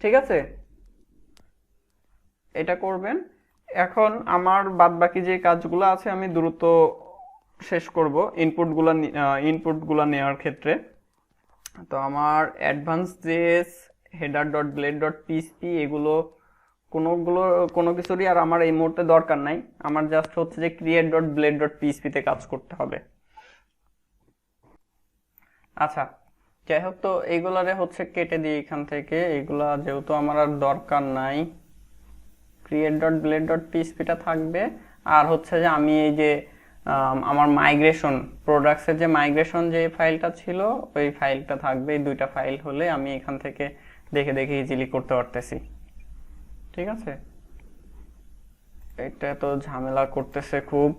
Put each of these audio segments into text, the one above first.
ঠিক আছে, এটা করবেন। এখন আমার বাদবাকি যে কাজগুলো আছে আমি দ্রুত শেষ করব ইনপুটগুলো নেওয়ার ক্ষেত্রে। তো আমার advance JS header dot blade dot PHP এগুলো কোনো কিছুরই আর আমার এই মুহূর্তে দরকার নাই। আমার জাস্ট হচ্ছে যে create dot blade dot PHP তে কাজ করতে হবে। আচ্ছা, যাই হোক, তো এইগুলারে হচ্ছে কেটে দিই এখান থেকে, এইগুলা যেহেতু আমার আর দরকার নাই। ক্রিয়েট ডট ব্লেড ডট পিএইচপিটা থাকবে। আর হচ্ছে যে আমি এই যে আমার মাইগ্রেশন প্রোডাক্টসের যে মাইগ্রেশন যে ফাইলটা ছিল ওই ফাইলটা থাকবে। এই দুইটা ফাইল হলে আমি এখান থেকে দেখে দেখে ইজিলি করতে পারতেছি। ঠিক আছে, এটা তো ঝামেলা করতেছে খুব।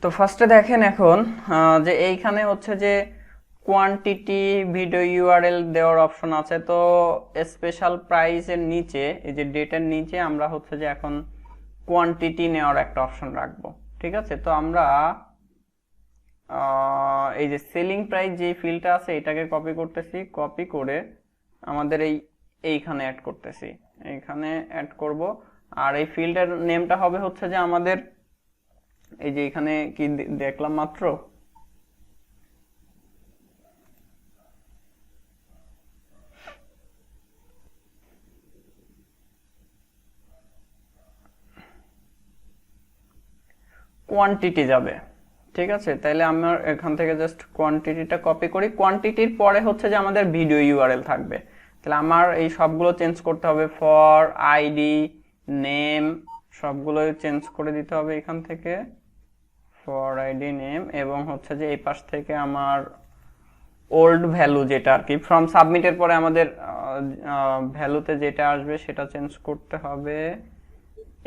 তো ফার্স্টে দেখেন এখন যে এইখানে হচ্ছে যে কোয়ান্টিটি ভিডিও ইউআরএল দেওয়ার অপশন আছে। তো স্পেশাল প্রাইসের নিচে এই যে ডেটের নিচে আমরা হচ্ছে যে এখন কোয়ান্টিটি নেওয়ার একটা অপশন রাখবো। ঠিক আছে, তো আমরা এই যে সেলিং প্রাইস যে ফিল্ডটা আছে এটাকে কপি করতেছি, কপি করে আমাদের এইখানে অ্যাড করতেছি, এইখানে অ্যাড করব। আর এই ফিল্ডের নেমটা হবে হচ্ছে যে আমাদের এই যে এখানে কি দেখলাম মাত্র, কোয়ান্টিটি যাবে। ঠিক আছে, তাইলে আমরা এখান থেকে জাস্ট কোয়ান্টিটিটা কপি করি। কোয়ান্টিটির পরে হচ্ছে যে আমাদের ভিডিও ইউআরএল থাকবে। তাহলে আমার এই সবগুলো চেঞ্জ করতে হবে, ফর আইডি নেম সবগুলোই চেঞ্জ করে দিতে হবে এখান থেকে, ফর আইডি নেম। এবং হচ্ছে যে এই পাশ থেকে আমার ওল্ড ভ্যালু যেটা আর কি ফ্রম সাবমিটের পরে আমাদের ভ্যালুতে যেটা আসবে সেটা চেঞ্জ করতে হবে।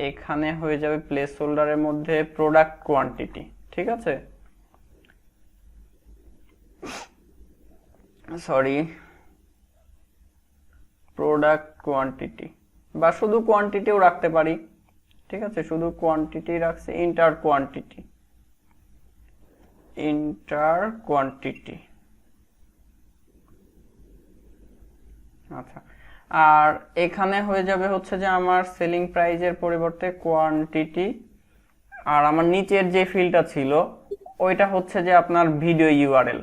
এখানে হয়ে যাবে প্লেস হোল্ডারের মধ্যে প্রোডাক্ট কোয়ান্টিটি। ঠিক আছে, সরি, প্রোডাক্ট কোয়ান্টিটি বা শুধু কোয়ান্টিটিও রাখতে পারি। ঠিক আছে, শুধু কোয়ান্টিটি রাখছি, ইন্টার কোয়ান্টিটি। আচ্ছা, আর এখানে হয়ে যাবে হচ্ছে যে আমার সেলিং প্রাইজের পরিবর্তে কোয়ান্টিটি। আর আমার নিচের যে ফিল্ডটা ছিল ওইটা হচ্ছে যে আপনার ভিডিও ইউআরএল।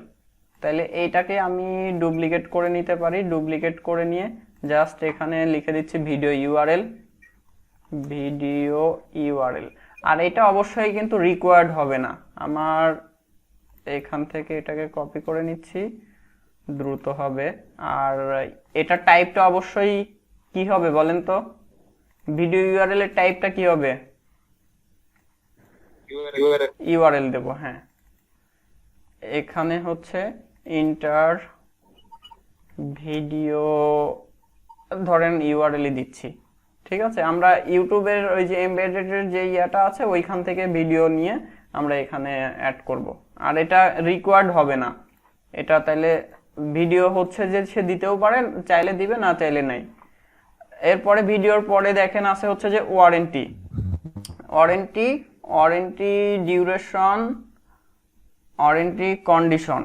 তাহলে এইটাকে আমি ডুপ্লিকেট করে নিতে পারি। ডুপ্লিকেট করে নিয়ে জাস্ট এখানে লিখে দিচ্ছি ভিডিও ইউআরএল। আর এটা অবশ্যই কিন্তু রিকোয়ার্ড হবে না। আমার এখান থেকে এটাকে কপি করে নিচ্ছি, দ্রুত হবে। আর এটা টাইপটা অবশ্যই কি হবে বলেন তো, ভিডিও ইউআরএল এর টাইপটা কি হবে? ইউআরএল দেব। হ্যাঁ, এখানে হচ্ছে ইন্টার ভিডিও ধরেন ইউআরএল দিচ্ছি। ঠিক আছে, আমরা ইউটিউবের ওই যে এমবেডেডের যে ইয়াটা আছে ওইখান থেকে ভিডিও নিয়ে আমরা এখানে অ্যাড করব। আর এটা রিকোয়ার্ড হবে না এটা। তাইলে ভিডিও হচ্ছে যে সে দিতেও পারেন, চাইলে দিবে, না চাইলে নাই। এরপরে ভিডিওর পরে দেখেন আছে হচ্ছে যে ওয়ারেন্টি ডিউরেশন, ওয়ারেন্টি কন্ডিশন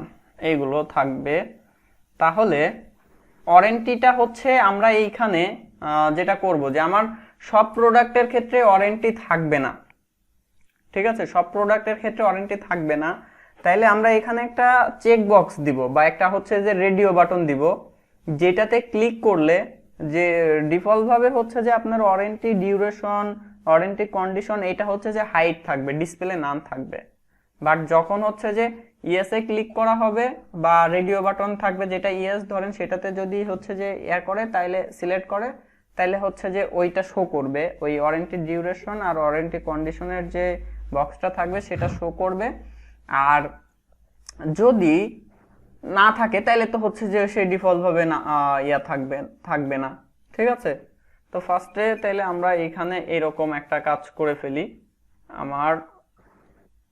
এইগুলো থাকবে। তাহলে ওয়ারেন্টিটা হচ্ছে আমরা এইখানে যেটা করব যে আমার সব প্রোডাক্টের ক্ষেত্রে ওয়ারেন্টি থাকবে না। ঠিক আছে, সব প্রোডাক্টের ক্ষেত্রে ওয়ারেন্টি থাকবে না। তাইলে আমরা এখানে একটা চেক বক্স দিব বা একটা হচ্ছে যে রেডিও বাটন দিব, যেটাতে ক্লিক করলে যে ডিফল্ট ভাবে হচ্ছে যে আপনার ওয়ারেন্টি ডিউরেশন, ওয়ারেন্টি কন্ডিশন এটা হচ্ছে যে হাইড থাকবে, ডিসপ্লে নাম থাকবে। বাট যখন হচ্ছে যে ইয়েস এ ক্লিক করা হবে বা রেডিও বাটন থাকবে যেটা ইয়েস ধরেন সেটাতে যদি হচ্ছে যে ইয়া করে তাইলে সিলেক্ট করে, তাইলে হচ্ছে যে ওইটা শো করবে, ওই ওয়ারেন্টি ডিউরেশন আর ওয়ারেন্টি কন্ডিশনের যে বক্সটা থাকবে সেটা শো করবে। আর যদি না থাকে তাইলে তো হচ্ছে যে সে ডিফল্ট ভাবে না ইয়া থাকবে না। ঠিক আছে, তো ফার্স্টে তাইলে আমরা এইখানে এরকম একটা কাজ করে ফেলি। আমার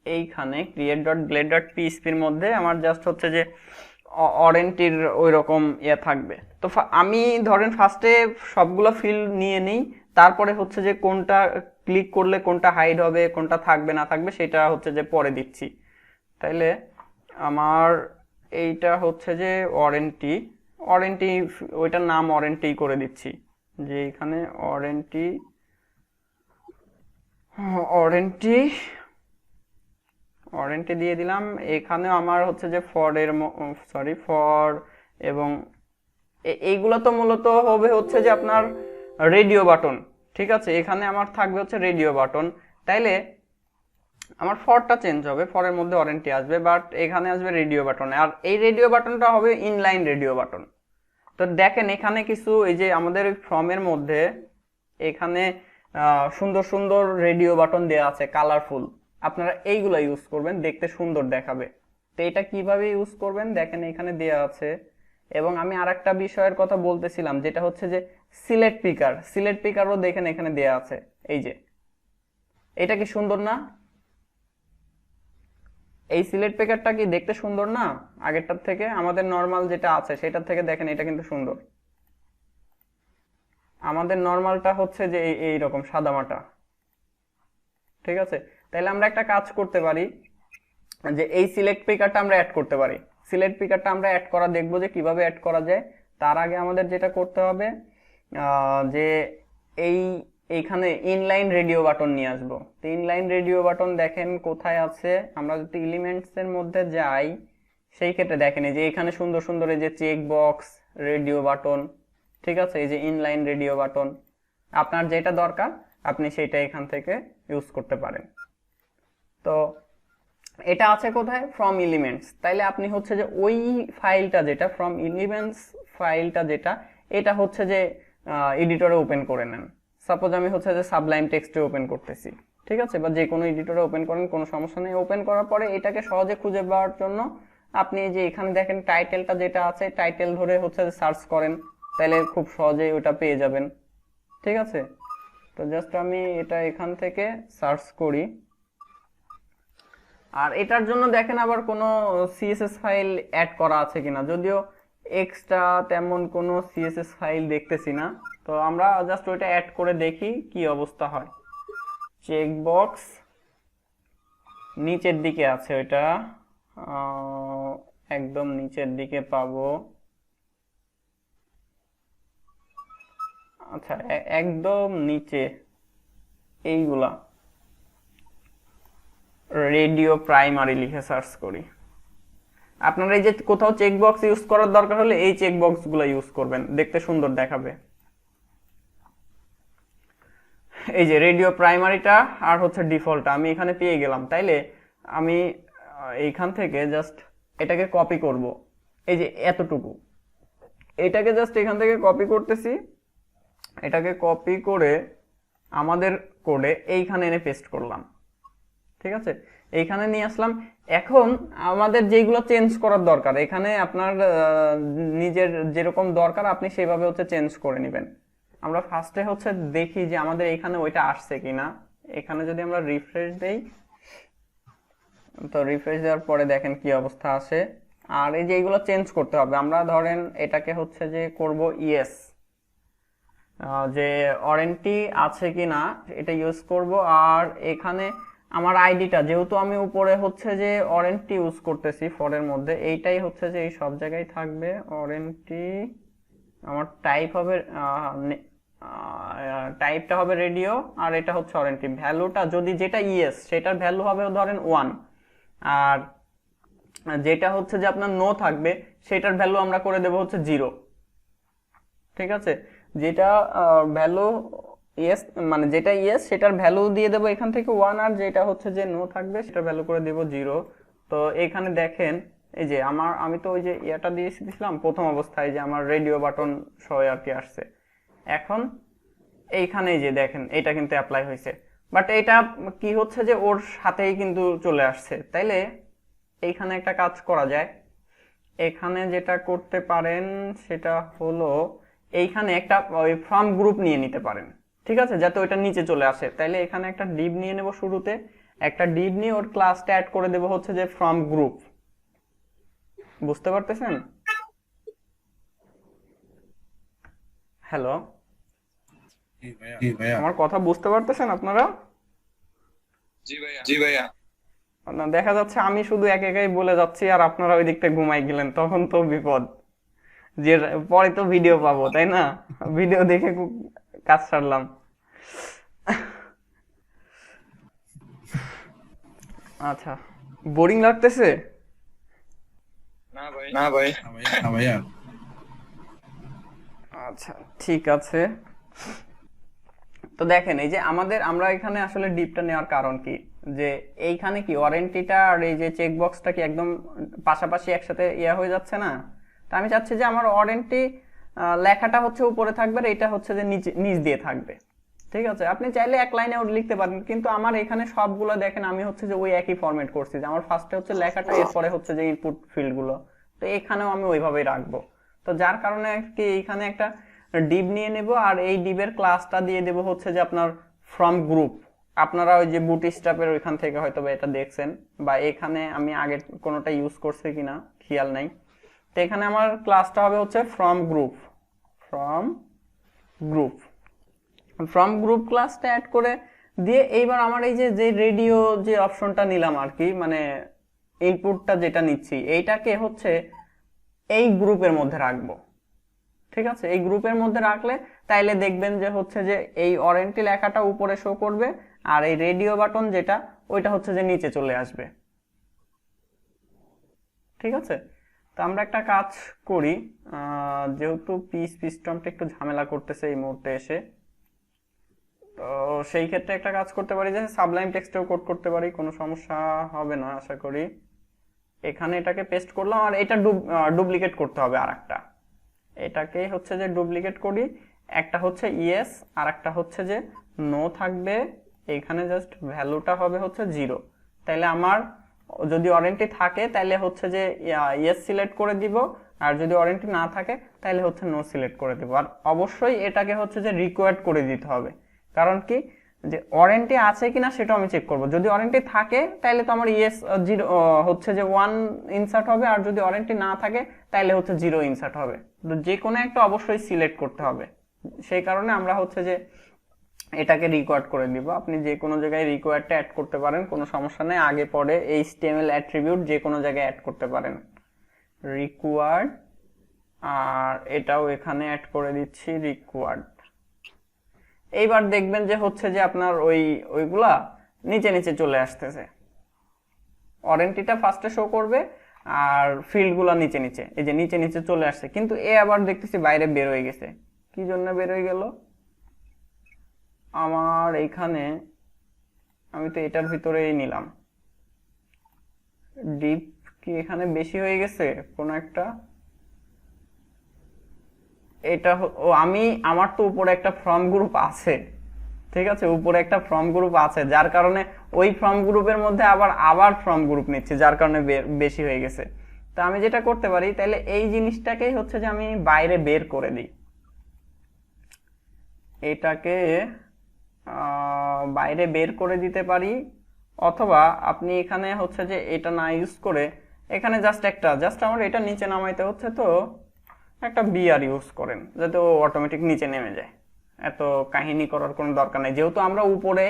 এইখানে ক্রিয়েট ডট ব্লেড ডট পিএইচপির মধ্যে আমার জাস্ট হচ্ছে যে ওয়ারেন্টির ওই রকম ইয়া থাকবে। তো আমি ধরেন ফার্স্টে সবগুলো ফিল্ড নিয়ে নিই, তারপরে হচ্ছে যে কোনটা ক্লিক করলে কোনটা হাইড হবে, কোনটা থাকবে না থাকবে সেটা হচ্ছে যে পরে দিচ্ছি। তাইলে আমার এইটা হচ্ছে যে ওয়ারেন্টি, ওয়ারেন্টি ওইটার নাম ওয়ারেন্টি করে দিচ্ছি, যে এখানে ওয়ারেন্টি, ওয়ারেন্টি ওয়ারেন্টি দিয়ে দিলাম। এখানে আমার হচ্ছে যে ফর এবং এইগুলো তো মূলত হবে হচ্ছে যে আপনার রেডিও বাটন, ঠিক আছে। এখানে আমার থাকবে হচ্ছে রেডিও বাটন, তাইলে আমার ফরটা চেঞ্জ হবে, ফরের মধ্যে ওয়ারেন্টি আসবে, বাট এখানে আসবে রেডিও বাটন। আর এই রেডিও বাটনটা হবে ইনলাইন রেডিও বাটন। তো দেখেন এখানে কিছু এই যে আমাদের ফর্মের মধ্যে এখানে সুন্দর সুন্দর রেডিও বাটন দেওয়া আছে কালারফুল, আপনারা এইগুলা ইউজ করবেন, দেখতে সুন্দর দেখাবে। তো এটা কিভাবে ইউজ করবেন দেখেন এখানে দেওয়া আছে। এবং আমি আরেকটা বিষয়ের কথা বলতেছিলাম, যেটা হচ্ছে যে সিলেক্ট পিকার, সিলেক্ট পিকারও দেখেন এখানে দেওয়া আছে। এই যে এটা কি সুন্দর না? এই সিলেক্ট পিকারটা কি দেখতে সুন্দর না? আগেরটার থেকে আমাদের নর্মাল যেটা আছে সেটার থেকে দেখেন এটা কিন্তু সুন্দর। আমাদের নর্মালটা হচ্ছে যে এইরকম সাদামাটা, ঠিক আছে। তাহলে আমরা একটা কাজ করতে পারি, যে এই সিলেক্ট পিকারটা আমরা অ্যাড করতে পারি। সিলেক্ট পিকারটা আমরা অ্যাড করা দেখবো যে কিভাবে অ্যাড করা যায়। তার আগে আমাদের যেটা করতে হবে যে এইখানে ইনলাইন রেডিও বাটন নিয়ে আসবো। তো ইনলাইন রেডিও বাটন দেখেন কোথায় আছে, আমরা যদি এলিমেন্টস এর মধ্যে যাই সেই ক্ষেত্রে দেখেন এই যে এখানে সুন্দর সুন্দর এই যে চেক বক্স রেডিও বাটন, ঠিক আছে। এই যে ইনলাইন রেডিও বাটন, আপনার যেটা দরকার আপনি সেটা এখান থেকে ইউজ করতে পারেন। তো এটা আছে কোথায়? From elements. তাইলে আপনি হচ্ছে যে ওই ফাইলটা যেটা ফ্রম এলিমেন্টস ফাইলটা যেটা, এটা হচ্ছে যে এডিটরে ওপেন করে নেন। সাপোজ আমি হচ্ছে যে সাবলাইম টেক্সটে ওপেন করতেছি, ঠিক আছে, বা যে কোনো এডিটরে ওপেন করেন, কোনো সমস্যা নেই। ওপেন করার পরে এটাকে সহজে খুঁজে পাওয়ার জন্য আপনি যে এখানে দেখেন টাইটেলটা যেটা আছে, টাইটেল ধরে হচ্ছে যে সার্চ করেন, তাহলে খুব সহজেই ওটা পেয়ে যাবেন, ঠিক আছে। তো জাস্ট আমি এটা এখান থেকে সার্চ করি। আর এটার জন্য দেখেন আবার কোনো সিএসএস ফাইল অ্যাড করা আছে কিনা, যদিও এক্সট্রা তেমন কোনো সিএসএস ফাইল দেখতেছি না। তো আমরা জাস্ট ওইটা অ্যাড করে দেখি কি অবস্থা হয়। চেকবক্স নিচের দিকে আছে, ওইটা একদম নিচের দিকে পাবো। আচ্ছা একদম নিচে এইগুলা রেডিও প্রাইমারি লিখে সার্চ করি। আপনারা এই যে কোথাও চেকবক্স ইউজ করার দরকার হলে এই চেকবক্স গুলো ইউজ করবেন, দেখতে সুন্দর দেখাবে। এই যে রেডিও প্রাইমারিটা আর হচ্ছে ডিফল্টটা আমি এখানে পেয়ে গেলাম। তাইলে আমি এইখান থেকে জাস্ট এটাকে কপি করব, এই যে এতটুকু, এটাকে জাস্ট এখান থেকে কপি করতেছি। এটাকে কপি করে আমাদের কোডে এইখানে এনে পেস্ট করলাম, ঠিক আছে। এইখানে নিয়ে আসলাম। এখন আমাদের যেগুলো চেঞ্জ করার দরকার, এখানে আপনার নিজের যেরকম দরকার আপনি সেভাবে হচ্ছে চেঞ্জ করে নেবেন। আমরা ফার্স্টে হচ্ছে দেখি যে আমাদের এখানে ওইটা আসছে কিনা। এখানে যদি আমরা রিফ্রেশ দেই, তো রিফ্রেশ দেওয়ার পরে দেখেন কি অবস্থা আসে। আর এই যে এইগুলো চেঞ্জ করতে হবে, আমরা ধরেন এটাকে হচ্ছে যে করব ইয়েস, যে ওয়ারেন্টি আছে কিনা এটা ইউজ করব। আর এখানে আমার আইডিটা যেহেতু আমি উপরে হচ্ছে যে ওয়ারেন্টি ইউজ করতেছি ফরের মধ্যে, এইটাই হচ্ছে যে এই সব জায়গায় থাকবে ওয়ারেন্টি। আমার টাইপ হবে টাইপটা হবে রেডিও, আর এটা হচ্ছে ওয়ারেন্টি। ভ্যালুটা যদি যেটা ইয়েস সেটার ভ্যালু হবে ধরেন 1, আর যেটা হচ্ছে যে আপনার নো থাকবে সেটার ভ্যালু আমরা করে দেব হচ্ছে 0, ঠিক আছে। যেটা ভ্যালু ইয়েস মানে যেটা ইয়েস সেটার ভ্যালু দিয়ে দেবো এখান থেকে 1, আর যেটা হচ্ছে যে নো থাকবে সেটার ভ্যালু করে দেব 0। তো এখানে দেখেন এই যে আমি তো ওই যে এটা দিয়েছিলাম প্রথম অবস্থায় যে আমার রেডিও বাটন সহ আর কি আসছে। এখন এইখানে যে দেখেন এটা কিন্তু অ্যাপ্লাই হয়েছে, বাট এটা কি হচ্ছে যে ওর সাথেই কিন্তু চলে আসছে। তাইলে এইখানে একটা কাজ করা যায়, এখানে যেটা করতে পারেন সেটা হলো এইখানে একটা ওই ফ্রম গ্রুপ নিয়ে নিতে পারেন, ঠিক আছে, যাতে ওইটা নিচে চলে আসে। তাইলে এখানে একটা ডিভ নিয়ে নেব, শুরুতে একটা ডিভ নিয়ে ওর ক্লাসটা অ্যাড করে দেব হচ্ছে যে ফ্রম গ্রুপ। বুঝতে পারতেছেন? হ্যালো, আমার কথা বুঝতে পারতেছেন আপনারা? জি ভাইয়া, জি ভাইয়া। না, দেখা যাচ্ছে আমি শুধু এক একাই বলে যাচ্ছি আর আপনারা ওই দিকটা ঘুমাই গেলেন, তখন তো বিপদ। যে পরে তো ভিডিও পাবো, তাই না? ভিডিও দেখে কাজ সারলাম। আচ্ছা, বোরিং লাগতেছে? না ভাই। না ভাইয়া। আচ্ছা, ঠিক আছে। তো দেখেন, এই যে আমরা এখানে আসলে ডিপটা নেওয়ার কারণ কি, যে এইখানে কি ওয়ারেন্টিটা আর এই যে চেক বক্সটা কি একদম পাশাপাশি একসাথে হয়ে যাচ্ছে না? তো আমি চাচ্ছি যে আমার ওয়ারেন্টি লেখাটা হচ্ছে উপরে থাকবে আর এটা হচ্ছে যে নিচ দিয়ে থাকবে। ঠিক আছে, আপনি চাইলে এক লাইনে ওটা লিখতে পারেন, কিন্তু আমার এখানে সবগুলো দেখেন আমি হচ্ছে যে ওই একই ফরম্যাট করছি, যে আমার ফার্স্টে হচ্ছে লেখাটা, এরপরে হচ্ছে যে ইনপুট ফিল্ডগুলো। তো এখানেও আমি ওইভাবেই রাখবো। তো যার কারণে কি এইখানে একটা ডিভ নিয়ে নেব, আর এই ডিভের ক্লাসটা দিয়ে দেব হচ্ছে যে আপনার ফ্রম গ্রুপ। আপনারা ওই যে বুটস্ট্র্যাপের ওইখান থেকে হয়তো বা এটা দেখছেন, বা এখানে আমি আগে কোনোটা ইউজ করছি কিনা খেয়াল নাই। তো এখানে আমার ক্লাসটা হবে হচ্ছে from group. From group from group ক্লাসটা অ্যাড করে দিয়ে এইবার আমার এই যে রেডিও যে অপশনটা নিলাম আর কি, মানে ইনপুটটা যেটা নিচ্ছি, এইটাকে হচ্ছে এই গ্রুপের মধ্যে রাখবো। ঠিক আছে, এই গ্রুপের মধ্যে রাখলে তাইলে দেখবেন যে হচ্ছে যে এই ওয়ারেন্টি লেখাটা উপরে শো করবে, আর এই রেডিও বাটন যেটা ওইটা হচ্ছে যে নিচে চলে আসবে। ঠিক আছে, তো আমরা একটা কাজ করি, যেহেতু পিস্টনটা একটু ঝামেলা করতেছে এই মুহূর্তে এসে, তো সেই ক্ষেত্রে একটা কাজ করতে পারি যে সাবলাইম টেক্সটেও কোড করতে পারি, কোনো সমস্যা হবে না আশা করি। এখানে এটাকে পেস্ট করলাম, আর এটা ডুপ্লিকেট করতে হবে আর একটা। এটাকে হচ্ছে যে ডুপ্লিকেট করি, একটা হচ্ছে ইয়েস আর একটা হচ্ছে যে নো থাকবে। এইখানে জাস্ট ভ্যালুটা হবে হচ্ছে 0। তাইলে আমার যদি ওয়ারেন্টি থাকে তাহলে হচ্ছে যে ইয়েস সিলেক্ট করে দিব, আর যদি ওয়ারেন্টি না থাকে তাহলে হচ্ছে নো সিলেক্ট করে দিব। আর অবশ্যই এটাকে হচ্ছে যে রিকোয়ার্ড করে দিতে হবে, কারণ কি, যে ওয়ারেন্টি আছে কিনা সেটা আমি চেক করব। যদি ওয়ারেন্টি থাকে তাহলে তো আমার ইয়েস 0 হচ্ছে যে 1 ইনসার্ট হবে, আর যদি ওয়ারেন্টি না থাকে তাহলে হচ্ছে 0 ইনসার্ট হবে। তো যে কোনো একটা অবশ্যই সিলেক্ট করতে হবে, সেই কারণে আমরা হচ্ছে যে এটাকে রিকোয়ার্ড করে দিব। আপনি যে কোনো জায়গায় রিকোয়ার্ডটা অ্যাড করতে পারেন, কোনো সমস্যা নেই, আগে পরে HTML অ্যাট্রিবিউট যে কোনো জায়গায় অ্যাড করতে পারেন রিকোয়ার্ড, আর এটাও এখানে অ্যাড করে দিচ্ছি রিকোয়ার্ড। এইবার দেখবেন যে হচ্ছে যে আপনার ওইগুলা নিচে নিচে চলে আসতেছে, ওয়ারেন্টিটা ফার্স্টে শো করবে আর ফিল্ডগুলো নিচে নিচে, এই যে নিচে নিচে চলে আসছে। কিন্তু আবার দেখতেছি বাইরে বের হয়ে গেছে, কি জন্য বের হয়ে গেল? আমার এইখানে আমি তো এটার ভিতরেই নিলাম, ডিপ কি এখানে বেশি হয়ে গেছে কোন একটা? এটা আমার তো উপরে একটা ফর্ম গ্রুপ আছে। ঠিক আছে, উপরে একটা ফর্ম গ্রুপ আছে, যার কারণে ওই ফর্ম গ্রুপের মধ্যে আবার ফর্ম গ্রুপ নিচ্ছে, যার কারণে বেশি হয়ে গেছে। তো আমি যেটা করতে পারি, তাহলে এই জিনিসটাকেই হচ্ছে যে আমি বাইরে বের করে দিই, এটাকে বাইরে বের করে দিতে পারি। অথবা আপনি এখানে হচ্ছে যে এটা না ইউজ করে এখানে জাস্ট আমার এটা নিচে নামাইতে হচ্ছে, তো একটা বিআর ইউজ করেন যাতে ও অটোমেটিক নিচে নেমে যায়। এত কাহিনী করার কোনো দরকার নেই, যেহেতু আমরা উপরে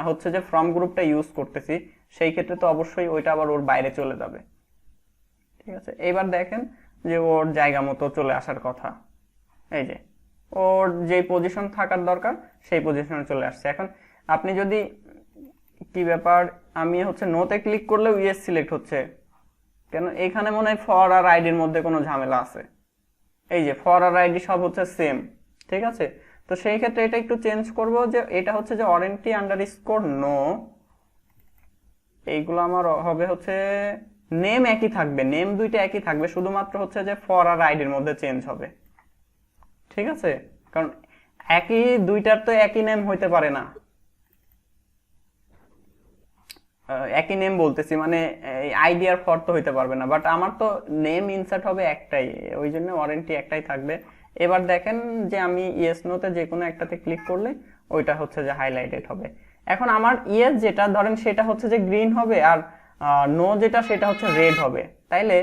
হচ্ছে যে ফ্রম গ্রুপটা ইউজ করতেছি, সেই ক্ষেত্রে তো অবশ্যই ওইটা আবার ওর বাইরে চলে যাবে। ঠিক আছে, এইবার দেখেন যে ওর জায়গা মতো চলে আসার কথা, এই যে ওর যে পজিশন থাকার দরকার সেই পজিশনে চলে আসছে। এখন আপনি যদি কি ব্যাপার, আমি হচ্ছে নোতে ক্লিক করলেও ইয়েস সিলেক্ট হচ্ছে কেন? এখানে মনে হয় ফর আর আইডির মধ্যে কোনো ঝামেলা আছে। এই যে ফর আর আইডি সব হচ্ছে সেম। ঠিক আছে, তো সেই ক্ষেত্রে এটা একটু চেঞ্জ করব, যে এটা হচ্ছে যে ওয়ারেন্টি আন্ডারস্কোর নো, এইগুলো আমার হবে হচ্ছে নেম একই থাকবে, নেম দুইটা একই থাকবে, শুধুমাত্র হচ্ছে যে ফর আর আইডির মধ্যে চেঞ্জ হবে। ঠিক আছে, কারণ একই দুইটার তো একই নেম হইতে পারে না, একই নেম বলতেছি মানে আইডি আর ফর তো হইতে পারবে না, বাট আমার তো নেম ইনসার্ট হবে একটাই, ওই জন্য ওয়ারেন্টি একটাই থাকবে। এবার দেখেন যে আমি ইয়েস নোতে যে কোনো একটাতে ক্লিক করলে ওইটা হচ্ছে যে হাইলাইটেড হবে। এখন আমার ইয়েস যেটা ধরেন সেটা হচ্ছে যে গ্রিন হবে, আর নো যেটা সেটা হচ্ছে রেড হবে। তাইলে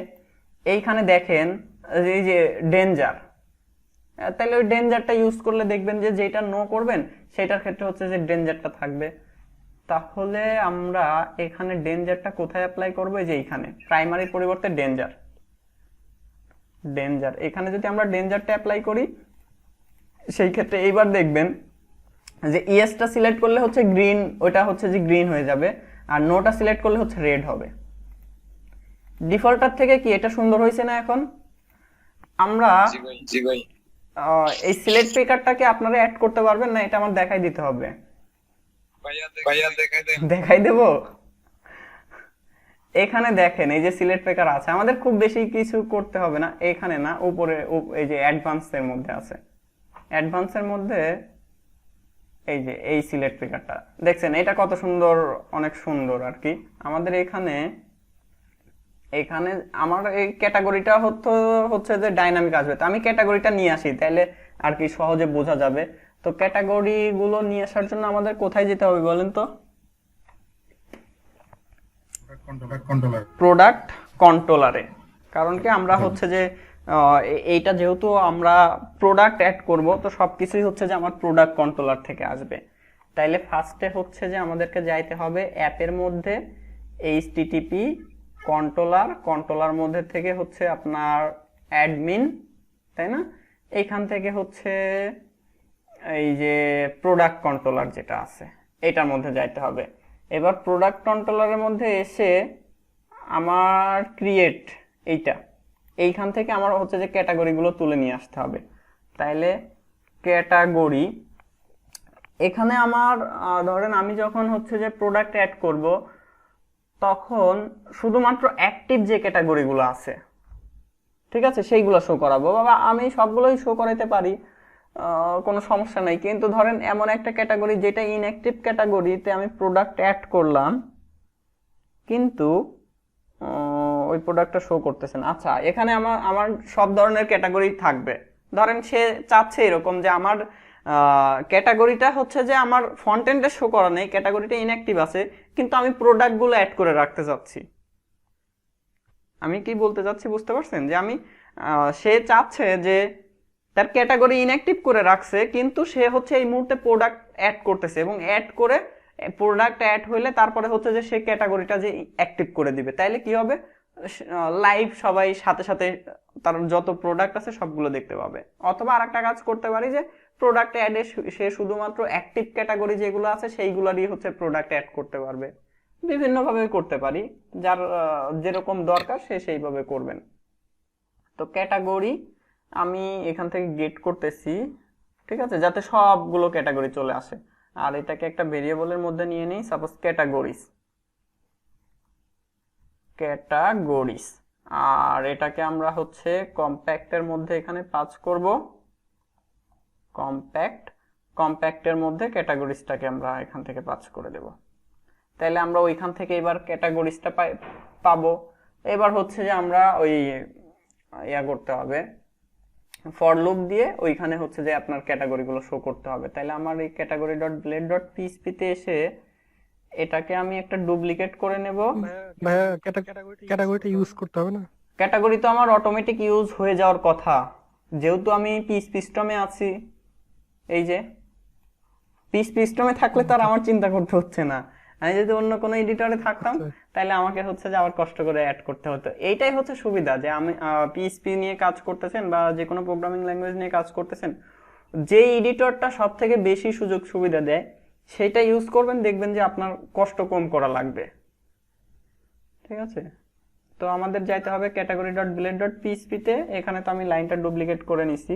এইখানে দেখেন এই যে ডেঞ্জার, তাহলে ওই ডেঞ্জারটা ইউজ করলে দেখবেন যে যেটা নো করবেন সেটার ক্ষেত্রে হচ্ছে যে ডেঞ্জারটা থাকবে। তাহলে আমরা এখানে ডেঞ্জারটা কোথায় অ্যাপ্লাই করবো? এই যে এইখানে, প্রাইমারির পরিবর্তে ডেঞ্জার। এখানে যদি আমরা ডেঞ্জারটা অ্যাপ্লাই করি, সেই ক্ষেত্রে এইবার দেখবেন যে ইয়েসটা সিলেক্ট করলে হচ্ছে গ্রিন, ওটা হচ্ছে যে গ্রিন হয়ে যাবে, আর নোটা সিলেক্ট করলে হচ্ছে রেড হবে। ডিফল্টার থেকে কি এটা সুন্দর হয়েছে না? এখন আমরা এই সিলেক্ট পিকারটাকে আপনারা অ্যাড করতে পারবেন না, এটা আমার দেখাই দিতে হবে। দেখাই দেব। এখানে দেখেন এই যে সিলেক্ট পিকার আছে, আমাদের খুব বেশি কিছু করতে হবে না। এখানে না, উপরে এই যে অ্যাডভান্সের মধ্যে আছে, অ্যাডভান্সের মধ্যে এই যে এই সিলেক্ট পিকারটা দেখছেন, এটা কত সুন্দর, অনেক সুন্দর আর কি। আমাদের এখানে আমার এই ক্যাটাগরিটা হচ্ছে যে ডাইনামিক আসবে, তো আমি ক্যাটাগরিটা নিয়ে আসি, তাহলে আর কি সহজে বোঝা যাবে। তো ক্যাটাগরি গুলো নিয়ে আসার জন্য আমাদের কোথায় যেতে হবে বলেন তো? প্রোডাক্ট কন্ট্রোলারে। কারণ কি আমরা হচ্ছে যে এইটা যেহেতু আমরা প্রোডাক্ট অ্যাড করব, তো সবকিছুই হচ্ছে যে আমার প্রোডাক্ট কন্ট্রোলার থেকে আসবে। তাইলে ফার্স্টে হচ্ছে যে আমাদেরকে যাইতে হবে অ্যাপের মধ্যে, HTTP কন্ট্রোলার মধ্যে থেকে হচ্ছে আপনার অ্যাডমিন, তাই না? এইখান থেকে হচ্ছে এই যে প্রোডাক্ট কন্ট্রোলার যেটা আছে এটার মধ্যে যাইতে হবে। এবার প্রোডাক্ট কন্ট্রোলারের মধ্যে এসে আমার ক্রিয়েট এইখান থেকে আমার হচ্ছে যে ক্যাটাগরিগুলো তুলে নিয়ে আসতে হবে। তাইলে ক্যাটাগরি, এখানে আমার ধরেন আমি যখন হচ্ছে যে প্রোডাক্ট অ্যাড করব, তখন শুধুমাত্র অ্যাক্টিভ যে ক্যাটাগরিগুলো আছে, ঠিক আছে, সেইগুলো শো করাবো। বাবা আমি সবগুলোই শো করাইতে পারি, কোনো সমস্যা নাই। কিন্তু ধরেন এমন একটা ক্যাটাগরি যেটা ইনঅ্যাক্টিভ ক্যাটাগরিতে আমি প্রোডাক্ট অ্যাড করলাম, কিন্তু ওই প্রোডাক্টটা শো করতেছে না। আচ্ছা, এখানে আমার সব ধরনের ক্যাটাগরি থাকবে। ধরেন সে চাচ্ছে এরকম যে আমার ক্যাটাগরিটা হচ্ছে যে আমার ফ্রন্ট এন্ডে শো করা নেই, ক্যাটাগরিটা ইনঅ্যাক্টিভ আছে, কিন্তু আমি প্রোডাক্টগুলো অ্যাড করে রাখতে চাচ্ছি। আমি কি বলতে চাচ্ছি বুঝতে পারছেন? যে আমি সে চাচ্ছে যে তার ক্যাটাগরি ইনঅ্যাক্টিভ করে রাখছে, কিন্তু সে হচ্ছে এই মুহূর্তে প্রোডাক্ট অ্যাড করতেছে, এবং অ্যাড করে প্রোডাক্ট অ্যাড হইলে তারপরে হচ্ছে যে সে ক্যাটাগরিটা যে অ্যাক্টিভ করে দিবে। তাইলে কি হবে? লাইভ সবাই সাথে সাথে তার যত প্রোডাক্ট আছে সবগুলো দেখতে পাবে। অথবা আরেকটা কাজ করতে পারি যে প্রোডাক্ট অ্যাডে সে শুধুমাত্র অ্যাক্টিভ ক্যাটাগরি যেগুলো আছে সেইগুলোরই হচ্ছে প্রোডাক্ট অ্যাড করতে পারবে। বিভিন্নভাবে করতে পারি, যার যেরকম দরকার সে সেইভাবে করবেন। তো ক্যাটাগরি আমি এখান থেকে গেট করতেছি, ঠিক আছে, যাতে সবগুলো ক্যাটাগরি চলে আসে। আর এটাকে একটা ভেরিয়েবলের মধ্যে নিয়ে নিই, সাপোজ ক্যাটাগরিজ, আর এটাকে আমরা হচ্ছে কম্প্যাক্টের মধ্যে এখানে পাস করব। কম্প্যাক্টের মধ্যে ক্যাটাগরিজটাকে আমরা এখান থেকে পাস করে দেব। তাহলে আমরা ওইখান থেকে এবার ক্যাটাগরিজটা পাবো। এবার হচ্ছে যে আমরা ওই করতে হবে, ফর লুপ দিয়ে ওইখানে হচ্ছে যে আপনার ক্যাটাগরিগুলো শো করতে হবে। তাহলে আমার এই category dot blade dot PHP তে এসে এটাকে আমি একটা ডুপ্লিকেট করে নেব। ভাইয়া ক্যাটাগরিটা ইউজ করতে হবে না? ক্যাটাগরি তো আমার অটোমেটিক ইউজ হয়ে যাওয়ার কথা, যেহেতু আমি পিএইচপি স্ট্রমে আছি। এই যে পিএইচপি স্ট্রমে থাকলে তো আর আমার চিন্তা করতে হচ্ছে না। আমি যদি অন্য কোনো এডিটরে থাকতাম তাহলে আমাকে হচ্ছে যে আবার কষ্ট করে অ্যাড করতে হতো। এইটাই হচ্ছে সুবিধা, যে আমি পিএইচপি নিয়ে কাজ করতেছেন বা যে কোনো প্রোগ্রামিং ল্যাঙ্গুয়েজ নিয়ে কাজ করতেছেন, যে এডিটরটা সব থেকে বেশি সুযোগ সুবিধা দেয় সেটা ইউজ করবেন, দেখবেন যে আপনার কষ্ট কম করা লাগবে। ঠিক আছে, তো আমাদের যাইতে হবে category dot blade dot PHP তে। এখানে তো আমি লাইনটা ডুপ্লিকেট করে নিছি,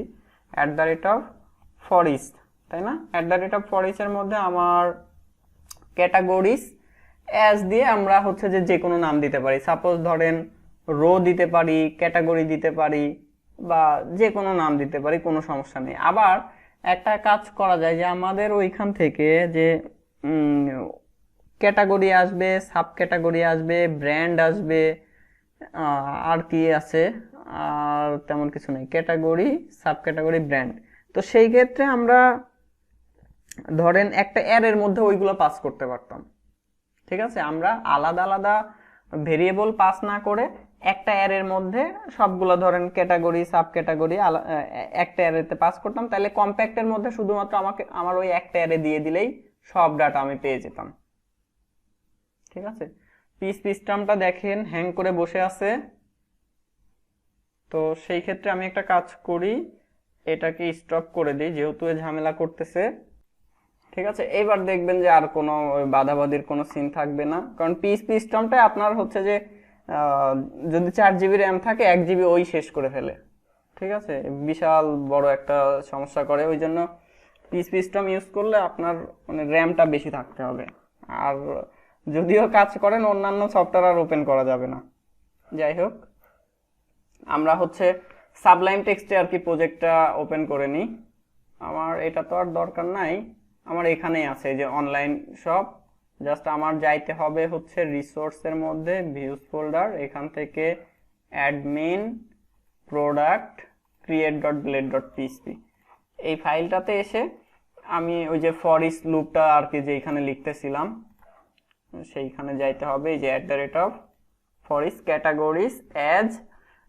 @for each, তাই না? @for each এর মধ্যে আমার ক্যাটাগরিজ অ্যাজ দিয়ে আমরা হচ্ছে যে কোনো নাম দিতে পারি। সাপোজ ধরেন রো দিতে পারি, ক্যাটাগরি দিতে পারি, বা যে কোনো নাম দিতে পারি, কোনো সমস্যা নেই। আবার একটা কাজ করা যায় যে আমাদের ওইখান থেকে যে ক্যাটাগরি আসবে, সাব ক্যাটাগরি আসবে, ব্র্যান্ড আসবে, আর কি আছে, আর তেমন কিছু নেই, ক্যাটাগরি, সাব ক্যাটাগরি, ব্র্যান্ড। তো সেই ক্ষেত্রে আমরা ধরেন একটা অ্যারের মধ্যে ওইগুলো পাস করতে পারতাম। ঠিক আছে, আমরা আলাদা আলাদা ভেরিয়েবল পাস না করে একটা অ্যারের মধ্যে সবগুলো ধরেন ক্যাটাগরি, সাব ক্যাটাগরি একটা অ্যারেতে পাস করতাম। তাহলে কম্প্যাক্টের মধ্যে শুধুমাত্র আমার ওই একটা অ্যারে দিয়ে দিলেই সব ডাটা আমি পেয়ে যেতাম। ঠিক আছে, পিএইচপি সিস্টেমটা দেখেন হ্যাং করে বসে আছে। তো সেই ক্ষেত্রে আমি একটা কাজ করি, এটাকে স্টপ করে দিই যেহেতু এ ঝামেলা করতেছে। ঠিক আছে, এবার দেখবেন যে আর কোনো বাধাবাধির কোনো সিন থাকবে না, কারণ পিএইচপি সিস্টেমটা আপনার হচ্ছে যে যদি 4 জিবি র্যাম থাকে 1 জিবি ওই শেষ করে ফেলে। ঠিক আছে, বিশাল বড় একটা সমস্যা করে, ওই জন্য পিএইচপি সিস্টেম ইউজ করলে আপনার মানে র্যামটা বেশি থাকতে হবে। আর যদিও কাজ করেন অন্যান্য সফটওয়্যার আর ওপেন করা যাবে না। যাই হোক, আমরা হচ্ছে সাবলাইম টেক্সটে আর কি প্রজেক্টটা ওপেন করে নিই। আমার এটা তো আর দরকার নাই, আমার এখানেই আছে যে অনলাইন শপ। জাস্ট আমার যাইতে হবে হচ্ছে রিসোর্সের মধ্যে ভিউজ ফোল্ডার, এখান থেকে অ্যাডমিন প্রোডাক্ট create.blade.php এই ফাইলটাতে এসে আমি ওই যে ফর ইচ লুপটা আর কি যে এখানে লিখতেছিলাম সেইখানে যাইতে হবে। এই যে @for each categories as,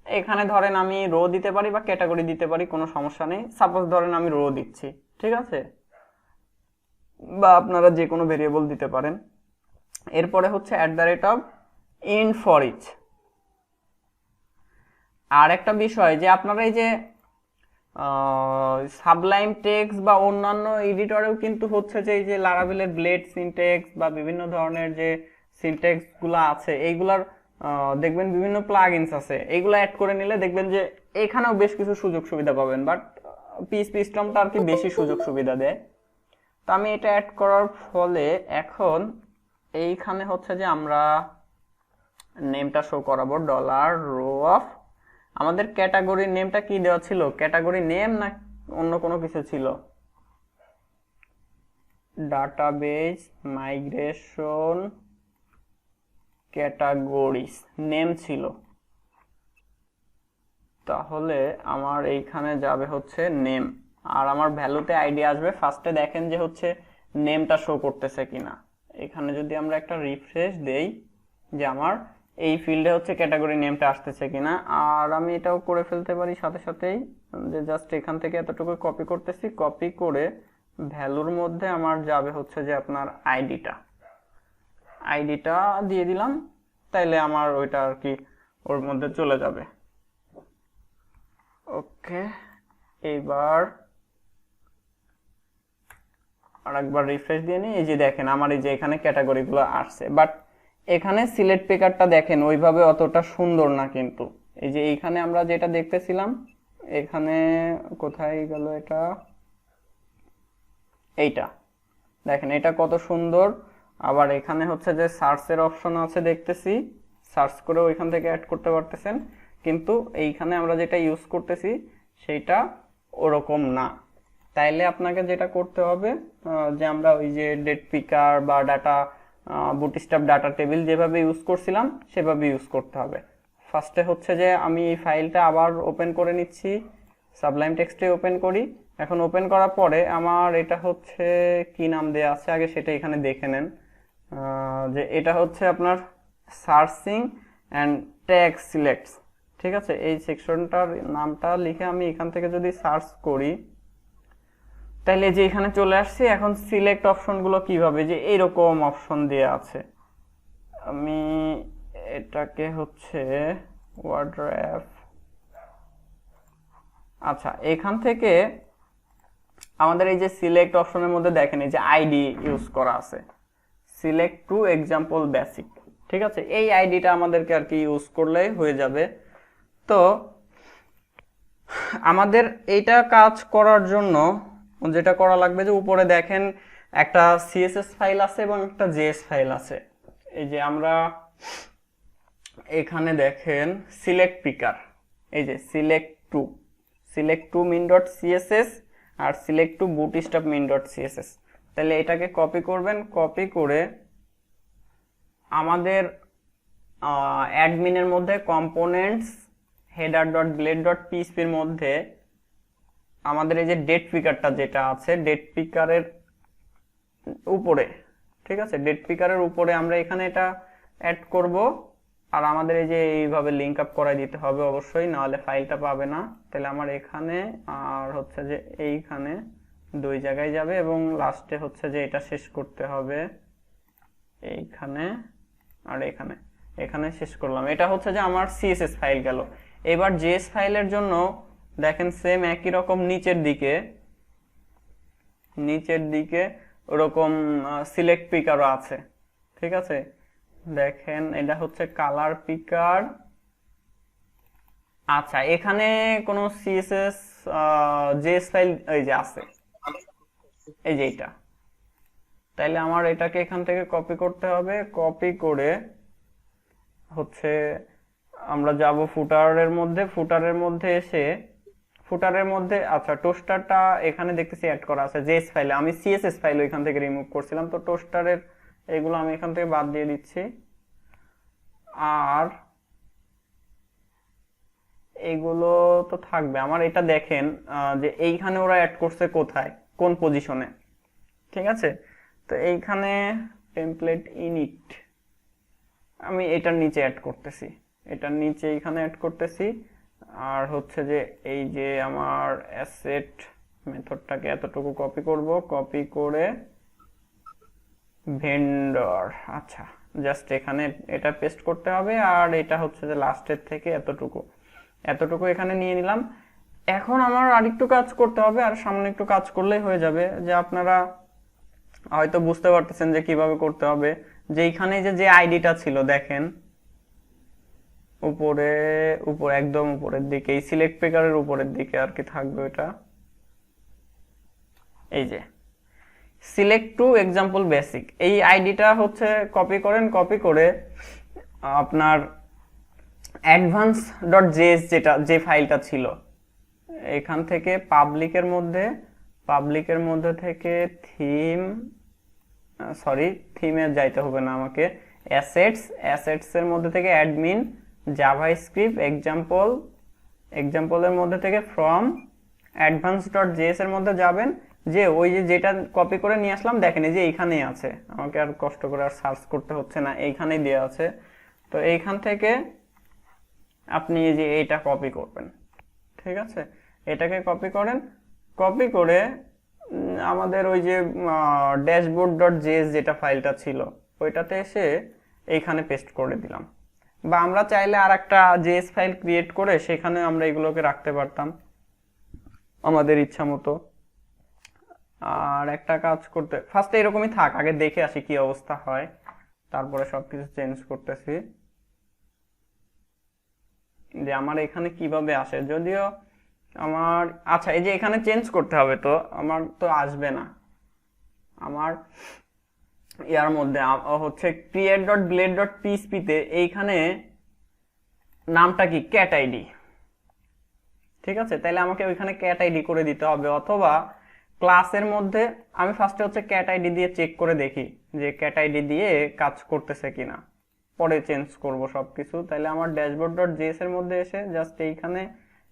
এখানে ধরেন আমি রো দিতে পারি বা ক্যাটাগরি দিতে পারি, কোনো সমস্যা নেই। সাপোজ ধরেন আমি রো দিচ্ছি, ঠিক আছে, বা আপনারা যে কোনো ভেরিয়েবল দিতে পারেন। এরপরে হচ্ছে @in for each। আর একটা বিষয় যে আপনারা এই যে সাবলাইম টেক্সট বা অন্যান্য এডিটরেও কিন্তু হচ্ছে যে এই যে লারাভেলের ব্লেড সিনট্যাক্স বা বিভিন্ন ধরনের যে সিনট্যাক্স গুলো আছে এইগুলার দেখবেন বিভিন্ন প্লাগইনস আছে, এইগুলো অ্যাড করে নিলে দেখবেন যে এখানেও বেশ কিছু সুযোগ সুবিধা পাবেন। বাট পিএইচপি সিস্টেমটা আর কি বেশি সুযোগ সুবিধা দেয়। তো আমি এটা অ্যাড করার ফলে এখন এইখানে হচ্ছে যে আমরা নেমটা শো করাবো $row of, আমাদের ক্যাটাগরির নেমটা কি দেওয়া ছিল, ক্যাটাগরি নেম না অন্য কোনো কিছু ছিল, ডাটাবেজ মাইগ্রেশন ক্যাটাগরিজ নেম ছিল। তাহলে আমার এইখানে যাবে হচ্ছে নেম, আর আমার ভ্যালুতে আইডি আসবে। ফার্স্টে দেখেন যে হচ্ছে নেমটা শো করতেছে কিনা। এখানে যদি আমরা একটা রিফ্রেশ দেই যে আমার এই ফিল্ডে হচ্ছে ক্যাটাগরি নেমটা আসতেছে কিনা, আর আমি এটাও করে ফেলতে পারি সাথে সাথেই যে জাস্ট এখান থেকে এতটুকু কপি করতেছি, কপি করে ভ্যালুর মধ্যে আমার যাবে হচ্ছে যে আপনার আইডিটা দিয়ে দিলাম, তাইলে আমার ওইটা আর কি ওর মধ্যে চলে যাবে। ওকে, এইবার আরেকবার রিফ্রেশ দিয়ে নিই। এই যে দেখেন আমার এই যে এখানে ক্যাটাগরিগুলো আসছে, বাট এখানে সিলেক্ট পিকারটা দেখেন ওইভাবে অতটা সুন্দর না। কিন্তু এই যে এইখানে আমরা যেটা দেখতেছিলাম, এখানে কোথায় গেল এটা, এইটা দেখেন এটা কত সুন্দর। আবার এখানে হচ্ছে যে সার্চের অপশন আছে দেখতেছি, সার্চ করে ওইখান থেকে অ্যাড করতে পারতেছেন। কিন্তু এইখানে আমরা যেটা ইউজ করতেছি সেইটা ওরকম না। তাইলে আপনাকে যেটা করতে হবে যে আমরা ওই যে ডেট পিকার বা ডাটা বুটস্ট্র্যাপ ডাটা টেবিল যেভাবে ইউজ করছিলাম সেভাবে ইউজ করতে হবে। ফার্স্টে হচ্ছে যে আমি এই ফাইলটা আবার ওপেন করে নিচ্ছি, সাবলাইম টেক্সটে ওপেন করি। এখন ওপেন করার পরে আমার এটা হচ্ছে কি নাম দেয়া আছে আগে সেটা এখানে দেখে নেন, যে এটা হচ্ছে আপনার সার্চিং অ্যান্ড ট্যাগ সিলেক্টস। ঠিক আছে, এই সেকশনটার নামটা লিখে আমি এখান থেকে যদি সার্চ করি তাহলে যে এখানে চলে আসছি। এখন সিলেক্ট অপশনগুলো কিভাবে, যে এইরকম অপশন দেয়া আছে, আমি এটাকে হচ্ছে ওয়ার্ড্র্যাপ, আচ্ছা এখান থেকে আমাদের এই যে সিলেক্ট অপশনের মধ্যে দেখেন এই যে আইডি ইউজ করা আছে, সিলেক্ট টু এক্সাম্পল বেসিক। ঠিক আছে, এই আইডিটা আমাদেরকে আর কি ইউজ করলেই হয়ে যাবে। তো আমাদের এইটা কাজ করার জন্য যেটা করা লাগবে যে উপরে দেখেন একটা সিএসএস ফাইল আছে এবং একটা জেএস ফাইল আছে। এই যে আমরা এখানে দেখেন সিলেক্ট পিকার, এই যে সিলেক্ট টু min.css আর সিলেক্ট টু বুটস্ট্র্যাপ min.css। তাহলে এটাকে কপি করবেন, কপি করে আমাদের অ্যাডমিনের মধ্যে কম্পোনেন্টস header.blade.php এর মধ্যে আমাদের এই যে ডেট পিকারটা যেটা আছে ডেট পিকারের উপরে, ঠিক আছে, ডেট পিকারের উপরে আমরা এখানে এটা অ্যাড করব। আর আমাদের এই যে এইভাবে লিংক আপ করাই দিতে হবে অবশ্যই, না হলে ফাইলটা পাবে না। তাহলে আমার এখানে আর হচ্ছে যে এইখানে দুই জায়গায় যাবে এবং লাস্টে হচ্ছে যে এটা শেষ করতে হবে এইখানে আর এখানে এখানে শেষ করলাম। এটা হচ্ছে যে আমার সিএসএস ফাইল গেল। এবার জেএস ফাইলের জন্য দেখেন সেম একই রকম নিচের দিকে ওরকম সিলেক্ট পিকারও আছে, ঠিক আছে। দেখেন এটা হচ্ছে কালার পিকার। আচ্ছা, এখানে কোনো সিএসএস জেএস ফাইল এই যে আছে, এই যে এটা। তাইলে আমার এটাকে এখান থেকে কপি করতে হবে। কপি করে হচ্ছে আমরা যাব ফুটারের মধ্যে এসে ফুটারের মধ্যে আচ্ছা টোস্টারটা এখানে দেখতেছি অ্যাড করা আছে জেএস ফাইলে। আমি সিএসএস ফাইল ওইখান থেকে রিমুভ করছিলাম, তো টোস্টারের এগুলো আমি এখান থেকে বাদ দিয়ে দিচ্ছি। আর এগুলো তো থাকবে আমার। এটা দেখেন যে এইখানে ওরা অ্যাড করছে কোথায়, কোন পজিশনে, ঠিক আছে। তো এইখানে টেমপ্লেট ইনিট আমি এটার নিচে অ্যাড করতেছি, এটার নিচে এখানে অ্যাড করতেছি। আর হচ্ছে যে এই যে আমার অ্যাসেট মেথডটাকে এতটুকু কপি করব, কপি করে ভেন্ডর, আচ্ছা জাস্ট এখানে এটা পেস্ট করতে হবে। আর এটা হচ্ছে যে লাস্টের থেকে এতটুকু এখানে নিয়ে নিলাম। এখন আমার আরেকটু কাজ করতে হবে, আর সামনে একটু কাজ করলেই হয়ে যাবে। যে আপনারা হয়তো বুঝতে পারতেছেন যে কিভাবে করতে হবে। যে এইখানে যে আইডিটা ছিল দেখেন উপরে একদম উপরের দিকে, এই সিলেক্ট পিকারের উপরের দিকে আর কি থাকবে এটা। এই যে সিলেক্ট টু এক্সাম্পল বেসিক, এই আইডিটা হচ্ছে কপি করেন। কপি করে আপনার অ্যাডভান্স ডট জেএস যে ফাইলটা ছিল এখান থেকে পাবলিকের মধ্যে থেকে থিমে যাইতে হবে না আমাকে, অ্যাসেটস এর মধ্যে থেকে অ্যাডমিন জাভাস্ক্রিপ্ট এক্সাম্পলের মধ্যে থেকে ফ্রম অ্যাডভান্স ডট জেএস এর মধ্যে যাবেন। যে ওই যেটা কপি করে নিয়ে আসলাম দেখেন এই যে এইখানেই আছে, আমাকে আর কষ্ট করে আর সার্চ করতে হচ্ছে না, এইখানেই দেওয়া আছে। তো এইখান থেকে আপনি এই যে এইটা কপি করবেন, ঠিক আছে। এটাকে কপি করেন, কপি করে আমাদের ওই যে ড্যাশবোর্ড ডট জেএস যেটা ফাইলটা ছিল ওইটাতে এসে এইখানে পেস্ট করে দিলাম। বা আমরা চাইলে আর একটা জেএস ফাইল ক্রিয়েট করে সেখানে আমরা এগুলোকে রাখতে পারতাম আমাদের ইচ্ছা মতো। আর একটা কাজ করতে ফার্স্টে এরকমই থাক, আগে দেখে আসি কি অবস্থা হয়, তারপরে সবকিছু চেঞ্জ করতেছি। যে আমার এখানে কিভাবে আসে, যদিও আমার আচ্ছা এই যে এখানে চেঞ্জ করতে হবে, তো আমার তো আসবে না। আমার ইয়ার মধ্যে হচ্ছে create dot blade dot PHP তে এইখানে নামটা কি ক্যাট আইডি, ঠিক আছে। তাইলে আমাকে ওইখানে ক্যাট আইডি করে দিতে হবে, অথবা ক্লাসের মধ্যে আমি ফার্স্টে হচ্ছে ক্যাট আইডি দিয়ে চেক করে দেখি যে ক্যাট আইডি দিয়ে কাজ করতেছে কিনা, পরে চেঞ্জ করব সবকিছু। তাইলে আমার ড্যাশবোর্ড ডট জেএস এর মধ্যে এসে জাস্ট এইখানে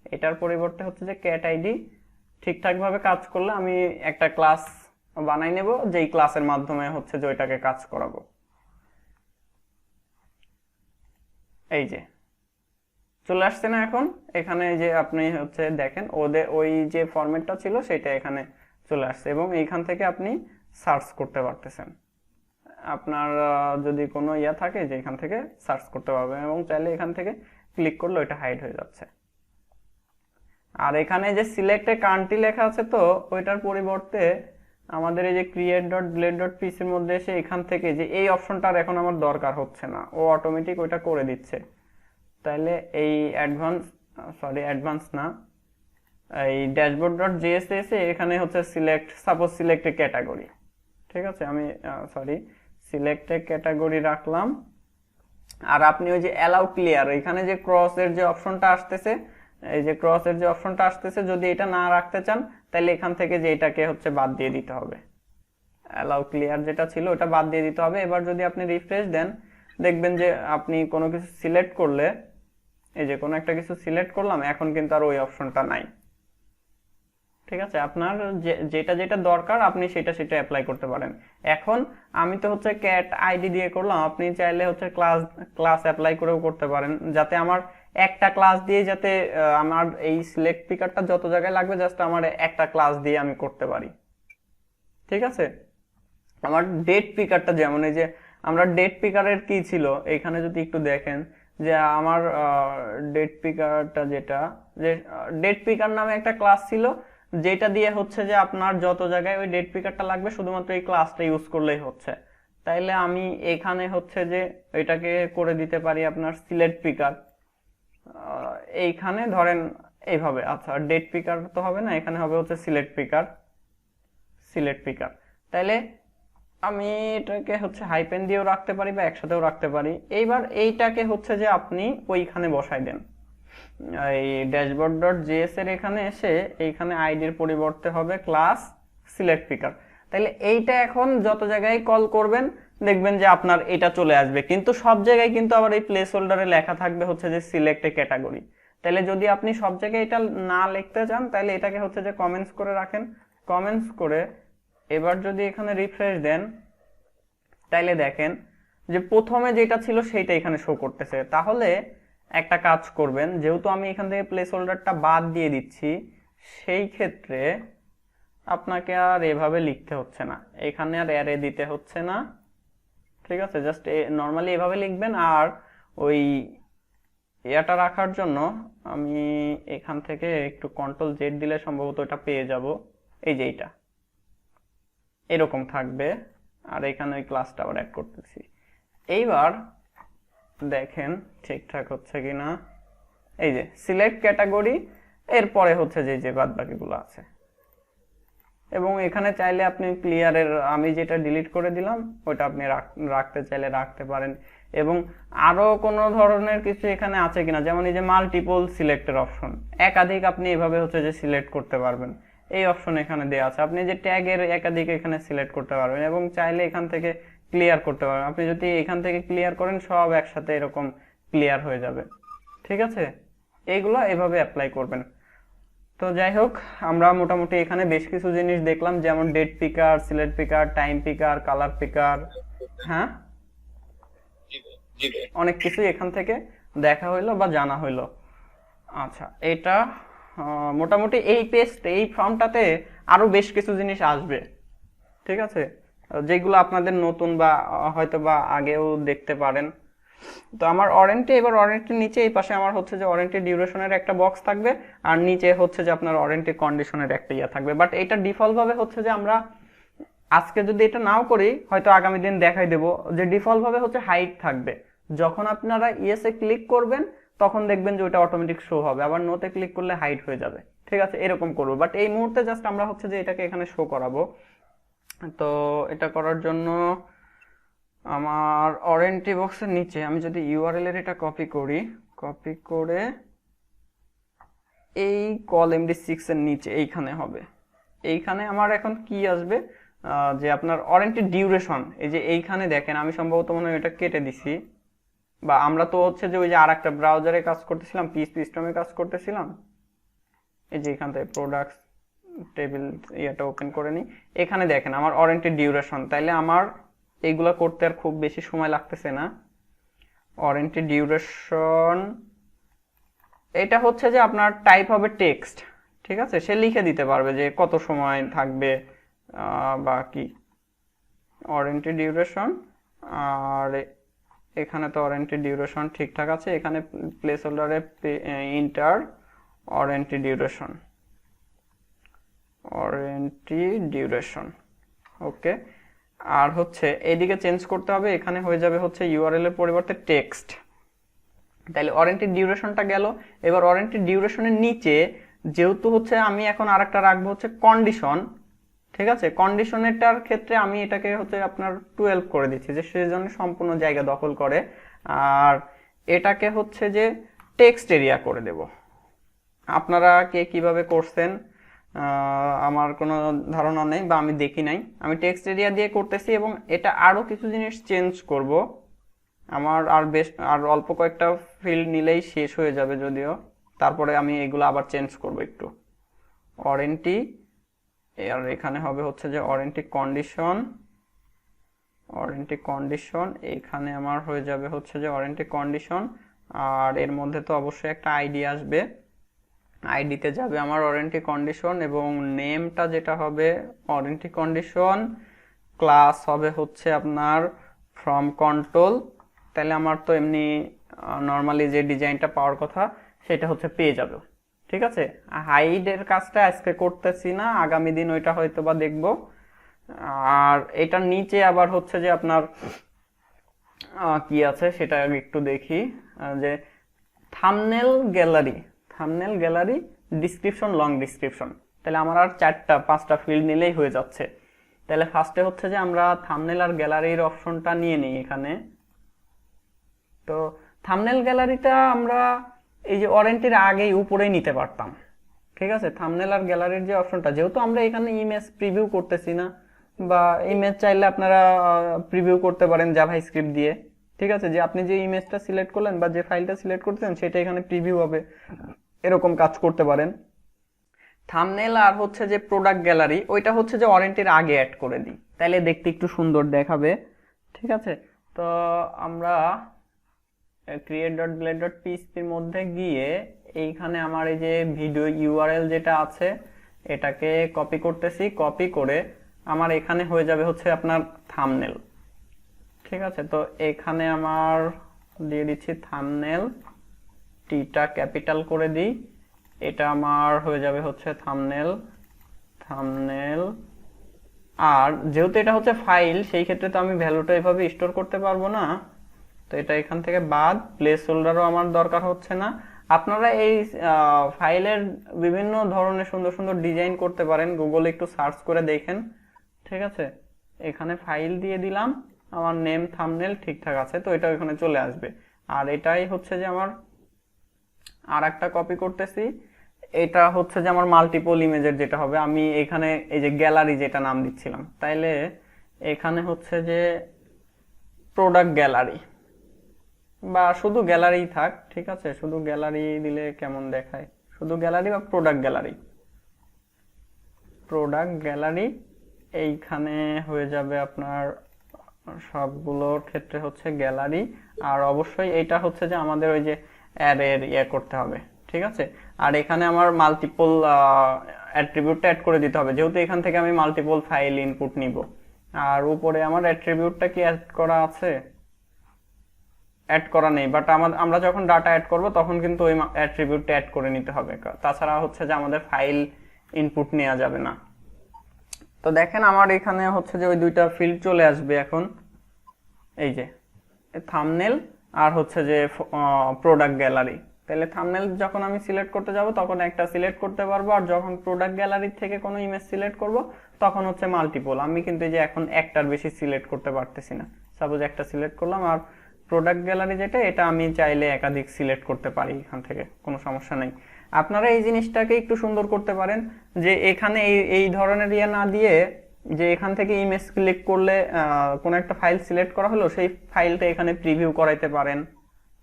এটার পরিবর্তে হচ্ছে যে ক্যাট আইডি ঠিকঠাক ভাবে কাজ করলে আমি একটা ক্লাস বানাই নেব, যেই ক্লাসের মাধ্যমে হচ্ছে যে ওইটাকে কাজ করাবো। এই যে চলে আসছে না এখন এখানে, যে আপনি হচ্ছে দেখেন ওদের ওই যে ফরম্যাটটা ছিল সেটা এখানে চলে আসছে, এবং এইখান থেকে আপনি সার্চ করতে পারতেছেন। আপনার যদি কোনো ইয়া থাকে যে এখান থেকে সার্চ করতে পারবেন, এবং চাইলে এখান থেকে ক্লিক করলে ওইটা হাইড হয়ে যাচ্ছে। আর এখানে যে সিলেক্টে কান্ট্রি লেখা আছে, তো ওইটার পরিবর্তে আমাদের এই যে ক্রিয়েট ডট ব্লেড ডট পিসির মধ্যে এসে এখান থেকে যে এই অপশনটার এখন আমার দরকার হচ্ছে না, ও অটোমেটিক ওইটা করে দিচ্ছে। তাইলে এই অ্যাডভান্স না, এই ড্যাশবোর্ড ডট জেএস এসে এখানে হচ্ছে সাপোজ সিলেক্ট এ ক্যাটাগরি, ঠিক আছে। আমি সিলেক্ট এ ক্যাটাগরি রাখলাম। আর আপনি ওই যে অ্যালাউ ক্লিয়ার, এখানে যে ক্রসের যে অপশনটা আসতেছে, এই যে ক্রসের যে অপশনটা আসতেছে, যদি এটা না রাখতে চান তাহলে এখান থেকে যে এটাকে হচ্ছে বাদ দিয়ে দিতে হবে, অ্যালাউ ক্লিয়ার যেটা ছিল ওটা বাদ দিয়ে দিতে হবে। এবার যদি আপনি রিফ্রেশ দেন দেখবেন যে আপনি কোনো কিছু সিলেক্ট করলে, এই যে কোনো একটা কিছু সিলেক্ট করলাম, এখন কিন্তু আর ওই অপশনটা নাই, ঠিক আছে। আপনার যেটা দরকার আপনি সেটা অ্যাপ্লাই করতে পারেন। এখন আমি তো হচ্ছে ক্যাট আইডি দিয়ে করলাম, আপনি চাইলে হচ্ছে ক্লাস অ্যাপ্লাই করেও করতে পারেন, যাতে আমার একটা ক্লাস দিয়ে যাতে আমার এই সিলেক্ট পিকারটা যত জায়গায় লাগবে জাস্ট আমার একটা ক্লাস দিয়ে আমি করতে পারি, ঠিক আছে। আমার ডেট পিকারটা যেমন এই যে আমরা ডেট পিকারের কি ছিল এখানে যদি একটু দেখেন যে আমার ডেট পিকারটা যেটা যে ডেট পিকার নামে একটা ক্লাস ছিল, যেটা দিয়ে হচ্ছে যে আপনার যত জায়গায় ওই ডেট পিকারটা লাগবে শুধুমাত্র এই ক্লাসটা ইউজ করলেই হচ্ছে। তাইলে আমি এখানে হচ্ছে যে এটাকে করে দিতে পারি আপনার সিলেক্ট পিকার। এইখানে ধরেন এইভাবে, আচ্ছা ডেট পিকার তো হবে না, এখানে হবে হচ্ছে সিলেক্ট পিকার। সিলেক্ট পিকার তাইলে আমি এটাকে হচ্ছে হাইপেন দিয়েও রাখতে পারি বা একসাথেও রাখতে পারি। এইবার এইটাকে হচ্ছে যে আপনি ওইখানে বসাই দেন, এই ড্যাশবোর্ড ডট জেএস এর এখানে এসে এইখানে আইডির পরিবর্তে হবে ক্লাস সিলেক্ট পিকার। তাহলে এইটা এখন যত জায়গায় কল করবেন দেখবেন যে আপনার এটা চলে আসবে, কিন্তু সব জায়গায় কিন্তু আবার এই প্লেস হোল্ডারে লেখা থাকবে হচ্ছে যে সিলেক্ট এ ক্যাটাগরি। তাহলে যদি আপনি সব জায়গায় এটা না লিখতে চান তাহলে এটাকে হচ্ছে যে কমেন্টস করে রাখেন। কমেন্টস করে এবার যদি এখানে রিফ্রেশ দেন তাইলে দেখেন যে প্রথমে যেটা ছিল সেইটা এখানে শো করতেছে। তাহলে একটা কাজ করবেন, যেহেতু আমি এখান থেকে প্লেস হোল্ডারটা বাদ দিয়ে দিচ্ছি, সেই ক্ষেত্রে আপনাকে আর এভাবে লিখতে হচ্ছে না, এখানে আর অ্যারে দিতে হচ্ছে না, ঠিক আছে? জাস্ট নর্মালি এভাবে লিখবেন। আর ওই এটা রাখার জন্য আমি এখান থেকে একটু কন্ট্রোল জেড দিলে সম্ভবত এটা পেয়ে যাব, এই যে এইটা এরকম থাকবে। আর এখানে ওই ক্লাসটা আবার অ্যাড করতেছি। এইবার দেখেন ঠিকঠাক হচ্ছে কিনা। এই যে সিলেক্ট ক্যাটাগরি, এরপরে হচ্ছে যে বাদ বাকিগুলো আছে। এবং এখানে চাইলে আপনি ক্লিয়ারের আমি যেটা ডিলিট করে দিলাম ওটা আপনি রাখতে চাইলে রাখতে পারেন। এবং আরো কোনো ধরনের কিছু এখানে আছে কিনা, যেমন এই যে মাল্টিপল সিলেক্টের অপশন, একাধিক আপনি এভাবে হচ্ছে যে সিলেক্ট করতে পারবেন, এই অপশন এখানে দেওয়া আছে। আপনি যে ট্যাগের একাধিক এখানে সিলেক্ট করতে পারবেন এবং চাইলে এখান থেকে ক্লিয়ার করতে পারবেন। আপনি যদি এখান থেকে ক্লিয়ার করেন সব একসাথে এরকম ক্লিয়ার হয়ে যাবে, ঠিক আছে? এইগুলো এভাবে অ্যাপ্লাই করবেন। তো যাই হোক, আমরা মোটামুটি এখানে বেশ কিছু জিনিস দেখলাম, যেমন date picker, select picker, time picker, colour picker, হ্যাঁ অনেক কিছুই এখান থেকে দেখা হইলো বা জানা হইলো। আচ্ছা, এটা মোটামুটি এই পেজটা এই ফর্মটাতে আরো বেশ কিছু জিনিস আসবে, ঠিক আছে, যেগুলো আপনাদের নতুন বা হয়তো বা আগেও দেখতে পারেন। তো আমার ওয়ারেন্টি, এবার ওয়ারেন্টির নিচে এই পাশে আমার হচ্ছে যে ওয়ারেন্টি ডিউরেশনের একটা বক্স থাকবে, আর নিচে হচ্ছে যে আপনার ওয়ারেন্টি কন্ডিশনের একটা ইয়া থাকবে। বাট এটা ডিফল্ট ভাবে হচ্ছে যে আমরা আজকে যদি এটা নাও করি হয়তো আগামী দিন দেখাই দেব যে ডিফল্ট ভাবে হচ্ছে হাইট থাকবে। যখন আপনারা ইয়েস এ ক্লিক করবেন তখন দেখবেন যে ওটা অটোমেটিক শো হবে, আবার নোতে ক্লিক করলে হাইড হয়ে যাবে, ঠিক আছে? এরকম করবো। বাট এই মুহূর্তে জাস্ট আমরা হচ্ছে যে এটাকে এখানে শো করাবো। তো এটা করার জন্য আমার ওয়ারেন্টি বক্সের নিচে আমি যদি ইউআরএল এর এটা কপি করি, কপি করে এই কল MD6 এর নিচে এইখানে হবে। এইখানে আমার এখন কি আসবে যে আপনার ওয়ারেন্টি ডিউরেশন, এই যে এইখানে দেখেন আমি সম্ভবত মনে হয় এটা কেটে দিছি, বা আমরা তো হচ্ছে যে ওই যে আরেকটা ব্রাউজারে কাজ করতেছিলাম, পিএইচপি সিস্টেমে কাজ করতেছিলাম, এই যে এখান থেকে প্রোডাক্টস টেবিল এটা ওপেন করে নিই। এখানে দেখেন আমার ওয়ারেন্টি ডিউরেশন, তাইলে আমার এইগুলা করতে আর খুব বেশি সময় লাগতেছে না। ওয়ারেন্টি ডিউরেশন এটা হচ্ছে যে আপনার টাইপ হবে টেক্সট, ঠিক আছে? সে লিখে দিতে পারবে যে কত সময় থাকবে বা কি ওয়ারেন্টি ডিউরেশন। আর এখানে তো ওয়ারেন্টি ডিউরেশন ঠিকঠাক আছে, এখানে প্লেস হোল্ডারে enter warranty duration, warranty duration, okay. আর হচ্ছে এইদিকে চেঞ্জ করতে হবে, এখানে হয়ে যাবে হচ্ছে ইউআরএল এর পরিবর্তে টেক্সট। তাহলে ওয়ারেন্টি ডিউরেশনটা গেল। এবার ওয়ারেন্টি ডিউরেশনের নিচে যেহেতু হচ্ছে আমি এখন আরেকটা রাখবো হচ্ছে কন্ডিশন, ঠিক আছে? কন্ডিশনেরটার ক্ষেত্রে আমি এটাকে হচ্ছে আপনার 12 করে দিচ্ছি, যে সেজন্য সম্পূর্ণ জায়গা দখল করে। আর এটাকে হচ্ছে যে টেক্সট এরিয়া করে দেব। আপনারা কে কিভাবে করছেন আমার কোনো ধারণা নেই বা আমি দেখি নাই, আমি টেক্সট এরিয়া দিয়ে করতেছি। এবং এটা আরো কিছু জিনিস চেঞ্জ করব, আমার আর অল্প কয়েকটা ফিল্ড নিলেই শেষ হয়ে যাবে, যদিও তারপরে আমি এগুলো আবার চেঞ্জ করব একটু। ওয়ারেন্টি, আর এখানে হবে হচ্ছে যে ওয়ারেন্টি কন্ডিশন, ওয়ারেন্টি কন্ডিশন এখানে আমার হয়ে যাবে হচ্ছে যে ওয়ারেন্টি কন্ডিশন। আর এর মধ্যে তো অবশ্যই একটা আইডি আসবে, আইডিতে যাবে আমার ওয়ারেন্টি কন্ডিশন, এবং নেমটা যেটা হবে ওয়ারেন্টি কন্ডিশন, ক্লাস হবে হচ্ছে আপনার ফ্রম কন্ট্রোল, তাহলে আমার তো এমনি নর্মালি যে ডিজাইনটা পাওয়ার কথা সেটা হচ্ছে পেয়ে যাবে। ঠিক আছে, হাইডের কাজটা আজকে করতেছি না, আগামী দিন ওইটা হয়তো বা দেখবো। আর এটার নিচে আবার হচ্ছে যে আপনার কি আছে সেটা একটু দেখি, যে thumbnail gallery, thumbnail gallery, description, long description. তাহলে আমার আর 4-5টা ফিল্ড নিলেই হয়ে যাচ্ছে। তাহলে ফার্স্টে হচ্ছে যে আমরা থাম্বনেল আর গ্যালারির অপশনটা নিয়ে নিই এখানে। তো থাম্বনেল গ্যালারিটা আমরা এই যে ওয়ারেন্টির আগেই উপরেই নিতে পারতাম। ঠিক আছে, থাম্বনেল আর গ্যালারির যে অপশনটা, যেহেতু আমরা এখানে ইমেজ প্রিভিউ করতেছি না, বা ইমেজ চাইলে আপনারা প্রিভিউ করতে পারেন জাভাস্ক্রিপ্ট দিয়ে। ঠিক আছে, যে আপনি যে ইমেজটা সিলেক্ট করলেন বা যে ফাইলটা সিলেক্ট করতেছেন সেটা এখানে প্রিভিউ হবে, এরকম কাজ করতে পারেন। থাম্বনেল আর হচ্ছে যে প্রোডাক্ট গ্যালারি, ওইটা হচ্ছে যে ওয়ারেন্টির আগে অ্যাড করে দিই, তাইলে দেখতে একটু সুন্দর দেখাবে। ঠিক আছে, তো আমরা create.blade.php এর মধ্যে গিয়ে এইখানে আমার এই যে ভিডিও ইউআরএল যেটা আছে এটাকে কপি করতেছি, কপি করে আমার এখানে হয়ে যাবে হচ্ছে আপনার থাম্বনেল। ঠিক আছে, তো এখানে আমার দিয়ে দিচ্ছি থাম্বনেল, টিটা ক্যাপিটাল করে দিই, এটা আমার হয়ে যাবে হচ্ছে থাম্বনেল, থাম্বনেল। আর যেহেতু এটা হচ্ছে ফাইল, সেই ক্ষেত্রে তো আমি ভ্যালুটা এভাবে স্টোর করতে পারবো না, তো এটা এখান থেকে বাদ, প্লেস হোল্ডারও আমার দরকার হচ্ছে না। আপনারা এই ফাইলের বিভিন্ন ধরনের সুন্দর সুন্দর ডিজাইন করতে পারেন, গুগলে একটু সার্চ করে দেখেন। ঠিক আছে, এখানে ফাইল দিয়ে দিলাম, আমার নেম থাম্বনেল ঠিকঠাক আছে, তো এটা এখানে চলে আসবে। আর এটাই হচ্ছে যে আমার আর একটা কপি করতেছি, এটা হচ্ছে যে আমার মাল্টিপল ইমেজের যেটা হবে, আমি এখানে এই যে গ্যালারি যেটা নাম দিচ্ছিলাম, তাইলে এখানে হচ্ছে যে প্রোডাক্ট গ্যালারি, বা শুধু গ্যালারি থাক। ঠিক আছে, শুধু গ্যালারি দিলে কেমন দেখায়, শুধু গ্যালারি বা প্রোডাক্ট গ্যালারি, প্রোডাক্ট গ্যালারি এইখানে হয়ে যাবে আপনার সবগুলোর ক্ষেত্রে হচ্ছে গ্যালারি। আর অবশ্যই এটা হচ্ছে যে আমাদের ওই যে অ্যারের ইয়ে করতে হবে। ঠিক আছে, আর এখানে আমার মাল্টিপল অ্যাট্রিবিউটটা অ্যাড করে দিতে হবে, যেহেতু এখান থেকে আমি মাল্টিপল ফাইল ইনপুট নিব। আর উপরে আমার অ্যাট্রিবিউটটা কি অ্যাড করা আছে? অ্যাড করা নেই, বাট আমরা যখন ডাটা অ্যাড করব তখন কিন্তু ওই অ্যাট্রিবিউটটা অ্যাড করে নিতে হবে, তাছাড়া হচ্ছে যে আমাদের ফাইল ইনপুট নেওয়া যাবে না। তো দেখেন আমার এখানে হচ্ছে যে ওই দুইটা ফিল্ড চলে আসবে এখন, এই যে থাম্বনেল আর হচ্ছে যে প্রোডাক্ট গ্যালারি। তাহলে থাম্বনেল যখন আমি সিলেক্ট করতে যাব তখন একটা সিলেক্ট করতে পারবো, আর যখন প্রোডাক্ট গ্যালারি থেকে কোনো ইমেজ সিলেক্ট করব তখন হচ্ছে মাল্টিপল। আমি কিন্তু এই যে এখন একটার বেশি সিলেক্ট করতে পারতেছি না, সাপোজ একটা সিলেক্ট করলাম, আর প্রোডাক্ট গ্যালারি যেটা এটা আমি চাইলে একাধিক সিলেক্ট করতে পারি এখান থেকে, কোনো সমস্যা নেই। আপনারা এই জিনিসটাকে একটু সুন্দর করতে পারেন, যে এখানে এই ধরনের ইয়ে না দিয়ে, যে এখান থেকে ইমেজ ক্লিক করলে কোন একটা ফাইল সিলেক্ট করা হলো, সেই ফাইলটা এখানে প্রিভিউ করাইতে পারেন।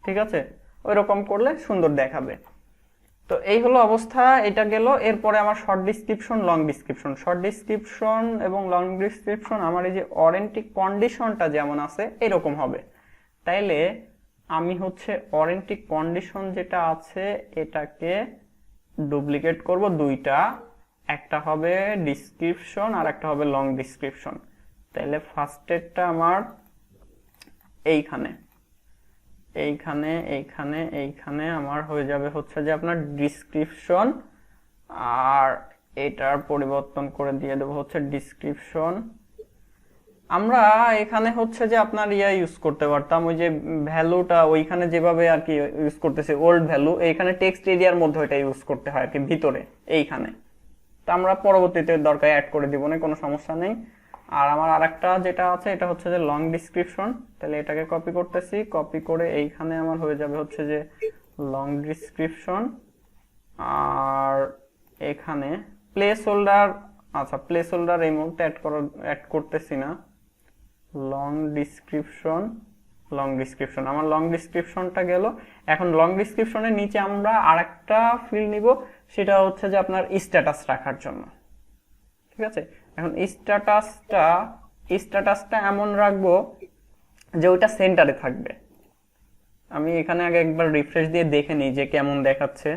ঠিক আছে, ওই রকম করলে সুন্দর দেখাবে। তো এই হলো অবস্থা, এটা গেল। এরপরে আমার short description, long description. Short description এবং লং ডিসক্রিপশন আমার এই যে ওয়ারেন্টি কন্ডিশনটা যেমন আছে এরকম হবে। তাইলে আমি হচ্ছে ওয়ারেন্টি কন্ডিশন যেটা আছে এটাকে ডুপ্লিকেট করব দুইটা, একটা হবে ডিসক্রিপশন আর একটা হবে লং ডিসক্রিপশন। তাইলে ফার্স্টেরটা আমার এইখানে এইখানে এইখানে এইখানে আমার হয়ে যাবে হচ্ছে যে আপনার ডিসক্রিপশন, আর এটার পরিবর্তন করে দিয়ে দেবো হচ্ছে ডিসক্রিপশন। আমরা এখানে হচ্ছে যে আপনার ইয়া ইউজ করতে পারতাম, ওই যে ভ্যালুটা ওইখানে যেভাবে আর কি ইউজ করতেছে ওল্ড ভ্যালু, এইখানে টেক্সট এরিয়ার মধ্যে ওইটা ইউজ করতে হয় আর কি ভিতরে এইখানে। তো আমরা পরবর্তীতে দরকার অ্যাড করে দিব না, কোনো সমস্যা নেই। আর আমার আরেকটা যেটা আছে এটা হচ্ছে যে লং ডিসক্রিপশন। তাহলে এটাকে কপি করতেছি, কপি করে এইখানে আমার হয়ে যাবে হচ্ছে যে লং ডিসক্রিপশন। আর এখানে প্লেস হোল্ডার, আচ্ছা প্লেস হোল্ডার এই মুহূর্তে অ্যাড করতেছি না। লং ডিসক্রিপশন, লং ডিসক্রিপশন, আমার লং ডিসক্রিপশনটা গেল। এখন লং ডিসক্রিপশনের নিচে আমরা আরেকটা ফিল্ড নিব, সেটা হচ্ছে যে আপনার স্ট্যাটাস রাখার জন্য। ঠিক আছে, এখন স্ট্যাটাসটা এমন রাখবো যে ওইটা সেন্টারে থাকবে। আমি এখানে আগে একবার রিফ্রেশ দিয়ে দেখে নিই যে কেমন দেখাচ্ছে।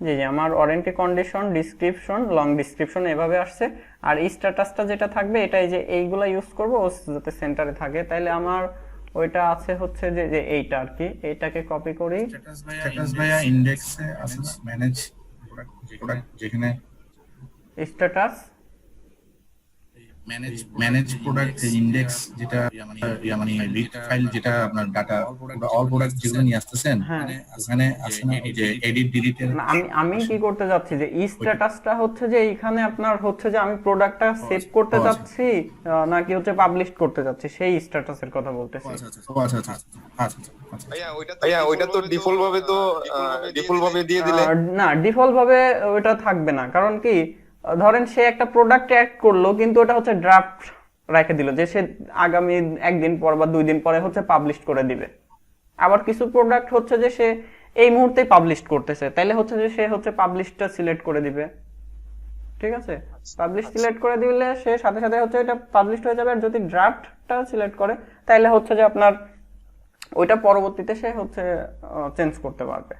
জি জি, আমার warranty condition, description, long description এভাবে আসছে। আর স্ট্যাটাসটা যেটা থাকবে এটা এই যে এইগুলা ইউজ করব যাতে সেন্টারে থাকে। তাইলে আমার ওইটা আছে হচ্ছে যে যে এইটা আর কি, এইটাকে কপি করি। স্ট্যাটাস ভাইয়া ইন্ডেক্সে আছে না ম্যানেজ প্রোডাক্ট যেখানে স্ট্যাটাস ম্যানেজ প্রোডাক্ট ইন্ডেক্স যেটা মানে বিগ ফাইল যেটা আপনার ডাটা অল প্রোডাক্ট যেগুলো নিয়ে আসতেছেন হ্যাঁ। ওখানে আছে না ওই যে এডিট ডিলিটের না, আমি কি করতে যাচ্ছি যে স্ট্যাটাসটা হচ্ছে যে এইখানে আপনার হচ্ছে যে আমি প্রোডাক্টটা সেভ করতে যাচ্ছি নাকি হচ্ছে পাবলিশ করতে যাচ্ছি, সেই স্ট্যাটাসের কথা বলতেছি। ভাইয়া ওইটা তো ডিফল্ট ভাবে দিয়ে দিলে না, ডিফল্ট ভাবে ওটা থাকবে না। কারণ কি, ধরেন সে একটা প্রোডাক্ট অ্যাড করলো কিন্তু ওটা হচ্ছে ড্রাফট রেখে দিল যে সে আগামী একদিন পর বা 2 দিন পরে হচ্ছে পাবলিশ করে দিবে। আবার কিছু প্রোডাক্ট হচ্ছে যে সে এই মুহূর্তেই পাবলিশ করতেছে, তাইলে হচ্ছে যে সে হচ্ছে পাবলিশটা সিলেক্ট করে দিবে। ঠিক আছে, পাবলিশ সিলেক্ট করে দিলে সে সাথে সাথে হচ্ছে এটা পাবলিশ হয়ে যাবে। আর যদি ড্রাফটটা সিলেক্ট করে তাইলে হচ্ছে যে আপনার ওইটা পরবর্তীতে সে হচ্ছে চেঞ্জ করতে পারবে।